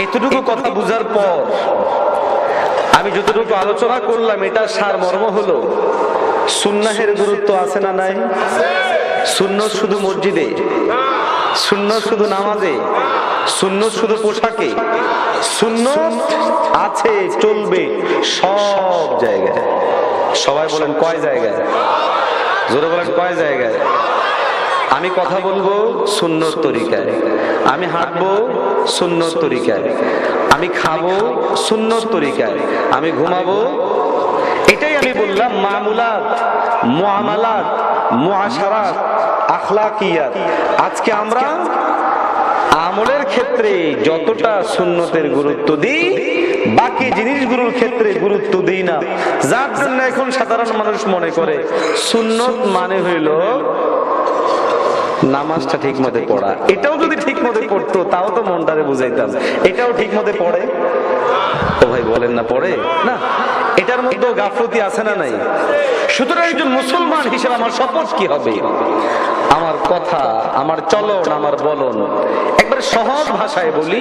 এতটুকু কথা বুঝার পর আমি যতটুকু আলোচনা করলাম, এটা সারমর্ম হলো সুন্নাহের গুরুত্ব আছে না নাই? সুন্নত শুধু মসজিদে, সুন্নত শুধু নামাজে, সুন্নত শুধু পোশাকে, সুন্নত আছে, চলবে সব জায়গায়। সবাই বলেন কয় জায়গায়? জোরে বলেন কয় জায়গায়? আমি কথা বলবো সুন্নত তরিকায়, আমি হাঁটবো সুন্নত তরিকায়, আমি খাবো সুন্নত তরিকায়, আমি ঘুমাবো। এটাই আমি বললাম মামুলাত, মুআমালাত, মুআশারাত, আখলাকিয়াত। আজকে আমরা আমলের ক্ষেত্রে যতটা সুন্নতের গুরুত্ব দিই, বাকি জিনিসগুলোর ক্ষেত্রে গুরুত্ব দিই না। যার জন্য এখন সাধারণ মানুষ মনে করে সুন্নত মানে হইল নামাজটা ঠিক মতো পড়া। এটাও যদি ঠিক মতো পড়তো তাও তো মনটারে বুঝাইতাম, এটাও ঠিক মতো পড়ে। ও ভাই বলেন না পড়ে না, এটার মধ্যে গাফলতি আছে না নাই? সুতরাং একজন মুসলমান হিসেবে আমার শপথ কি হবে? আমার কথা, আমার চলন, আমার বলন, একবার সহজ ভাষায় বলি,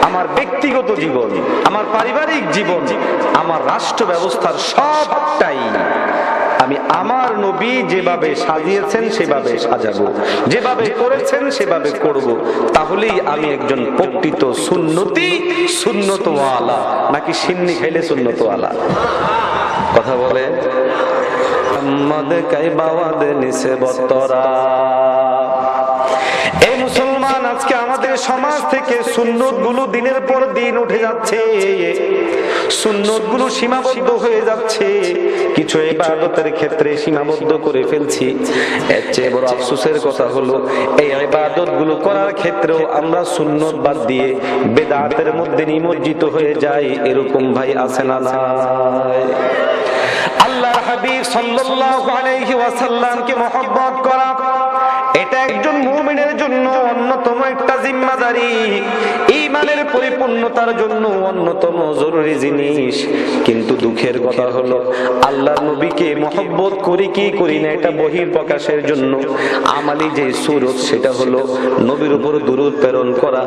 আমার ব্যক্তিগত জীবন, আমার পারিবারিক জীবন, আমার রাষ্ট্র ব্যবস্থার সবটাই আমি আমার নবী যেভাবে সাজিয়েছেন সেভাবে সাজাবো, যেভাবে করেছেন সেভাবে করব। তাহলেই আমি একজন প্রকৃত সুন্নতি, সুন্নতওয়ালা, নাকি সিন্নি খাইলে সুন্নতওয়ালা? কথা বলে এই মুসলমান, আজকে আমাদের সমাজ থেকে সুন্নত গুলো দিনের পর দিন উঠে যাচ্ছে, সুন্নত গুলো সীমাবদ্ধ হয়ে যাচ্ছে, কিছু ইবাদতের ক্ষেত্রে সীমাবদ্ধ করে ফেলছি। এর চেয়ে বড় আফসোসের কথা হলো এই ইবাদত গুলো করার ক্ষেত্রেও আমরা সুন্নত বাদ দিয়ে বেদাতের মধ্যে নিমজ্জিত হয়ে যাই। এরকম ভাই আছে না নাই? আল্লাহর হাবিব সাল্লাল্লাহু আলাইহি ওয়াসাল্লামকে মহব্বত করা এটা একজন মুমিনের জন্য অন্যতম একটা জিম্মাদারি, ঈমানের পরিপূর্ণতার জন্য অন্যতম জরুরি জিনিস। কিন্তু দুঃখের কথা হলো আল্লাহর নবীকে মহব্বত করি কি করি না, এটা বহির প্রকাশের জন্য আমালি যে সুরত সেটা হলো নবীর উপর দুরূদ প্রেরণ করা,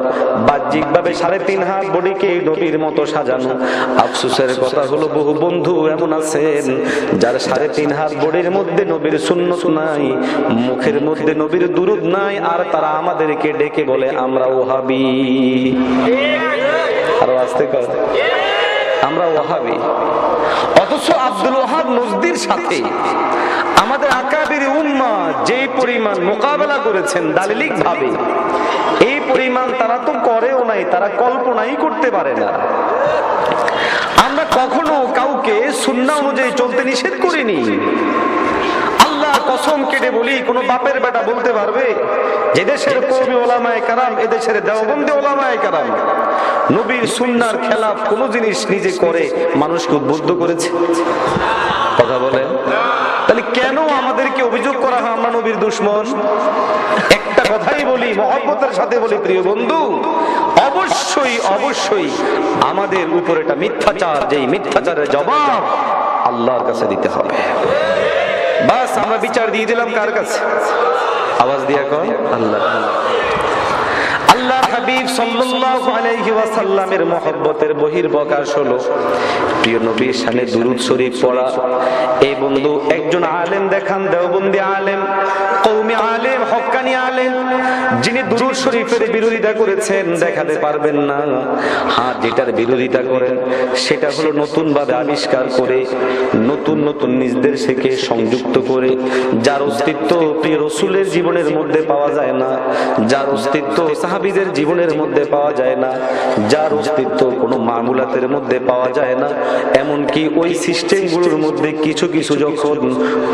বাহ্যিকভাবে 3.5 হাত বডিকে নবীর মতো সাজানো। আফসোসের কথা হলো বহু বন্ধু এমন আছেন যার 3.5 হাত বডির মধ্যে নবীর সুন্নত নাই, মুখের মধ্যে নবীর দুরূদ নাই, আর তারা আমাদেরকে ডেকে বলে আমরা ওহাবি। আরো আস্তে কর, আমরা ওহাবি। অথচ আব্দুল ওয়াহাব নজদির সাথে আমাদের আকাবির উম্মাহ যে পরিমাণ মোকাবেলা করেছেন দালিলিক ভাবে, এই পরিমাণ তারা তো করেও নাই, তারা কল্পনাই করতে পারে না। আমরা কখনো কাউকে সুন্নাহ অনুযায়ী চলতে নিষেধ করিনি। আল্লাহ কসম কেটে বলি, কোন বাপের বেটা বলতে পারবে যে দেশের কওমি উলামায়ে কেরাম, এদেশের দেওবন্দি উলামায়ে কেরাম নবীর সুন্নাহর খেলাফ কোন জিনিস নিজে করে মানুষকে উদ্বুদ্ধ করেছে? কথা বলেন। তাহলে কেন আমাদেরকে অভিযোগ করা হয় আমরা নবীর দুশমন? একটা কথাই বলি, মহব্বতের সাথে বলি, প্রিয় বন্ধু, অবশ্যই অবশ্যই আমাদের উপর এটা মিথ্যাচার, যেই মিথ্যাচারের জবাব আল্লাহর কাছে দিতে হবে। বাস আমরা বিচার দিয়ে দিলাম কার কাছে? আওয়াজ দিয়া কয় আল্লাহ। আল্লাহর হাবিব সাল্লাল্লাহু আলাইহি ওয়াসাল্লামের মহব্বতের বহির্প্রকাশ হলো প্রিয় নবীর শানে দুরূদ শরীফ পড়া। এই বন্ধু একজন আলেম দেখান, দেওবন্দি আলেম, কওমি আলেম, হক্কানি আলেম, যিনি দুরূদ শরীফের বিরোধিতা করেছেন, দেখাতে পারবেন না। হ্যাঁ, যেটার বিরোধিতা করেন সেটা হলো নতুন ভাবে আবিষ্কার করে, নতুন নতুন নির্দেশকে সংযুক্ত করে, যার অস্তিত্ব প্রিয় রাসূলের জীবনের মধ্যে পাওয়া যায় না, যার অস্তিত্ব সাহাবীদের জীবনের মধ্যে পাওয়া যায় না, যার অস্তিত্ব কোনো মামুলাতের মধ্যে পাওয়া যায় না। এমনকি ওই সিস্টেমগুলোর মধ্যে কিছু কিছু যখন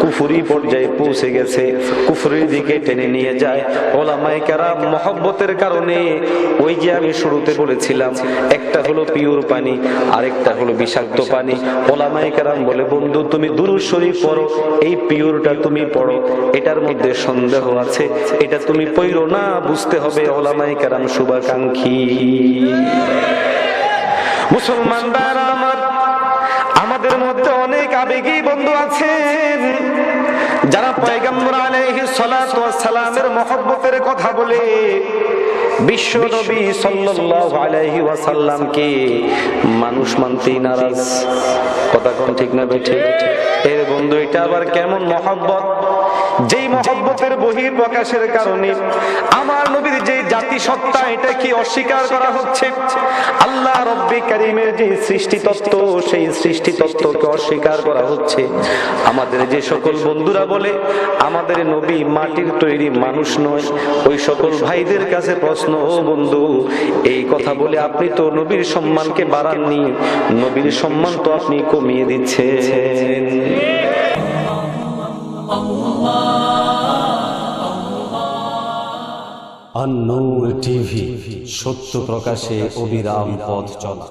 কুফরি পর্যায়ে পৌঁছে গেছে, কুফরির দিকে টেনে নিয়ে যায়, উলামায়ে কেরাম মহব্বতের কারণে, ওই যে আমি শুরুতে বলেছিলাম, একটা হলো পিওর পানি, আরেকটা হলো বিষাক্ত পানি। উলামায়ে কেরাম বলে, বন্ধু তুমি দুরূদ শরীফ পড়ো, এই পিওরটা তুমি পড়ো, এটার মধ্যে সন্দেহ আছে, এটা তুমি পড়ো না। বুঝতে হবে উলামায়ে কেরাম শুভাকাঙ্ক্ষী। মুসলমান ভাইরা আমার, আমাদের মধ্যে অনেক আবেগী বন্ধু আছেন যারা পয়গম্বর আলাইহিস সালাতু ওয়াস সালামের মহব্বতের কথা বলে বিশ্ব নবী সাল্লাল্লাহু আলাইহি ওয়াসাল্লামকে মানুষ মানতেই নারাজ। কথা কোন ঠিক না বেঠে? এর বন্ধু এটা আবার কেমন মহব্বত, যেই মহব্বতের বহির প্রকাশের কারণে আমার নবীর যে জাতি সত্তা এটা কি অস্বীকার করা হচ্ছে? আল্লাহ রব্বে কারীমের যে সৃষ্টি তত্ত্ব, সেই সৃষ্টি তত্ত্বকে অস্বীকার করা হচ্ছে। আমাদের যে সকল বন্ধুরা বলে আমাদের নবী মাটির তৈরি মানুষ নয়, ওই সকল ভাইদের কাছে প্রশ্ন, ও বন্ধু, এই কথা বলে আপনি তো নবীর সম্মানকে বাড়াননি, নবীর সম্মান তো আপনি কমিয়ে দিচ্ছেন।
আন-নূর টিভি, সত্য প্রকাশে অবিরাম পথ চলা।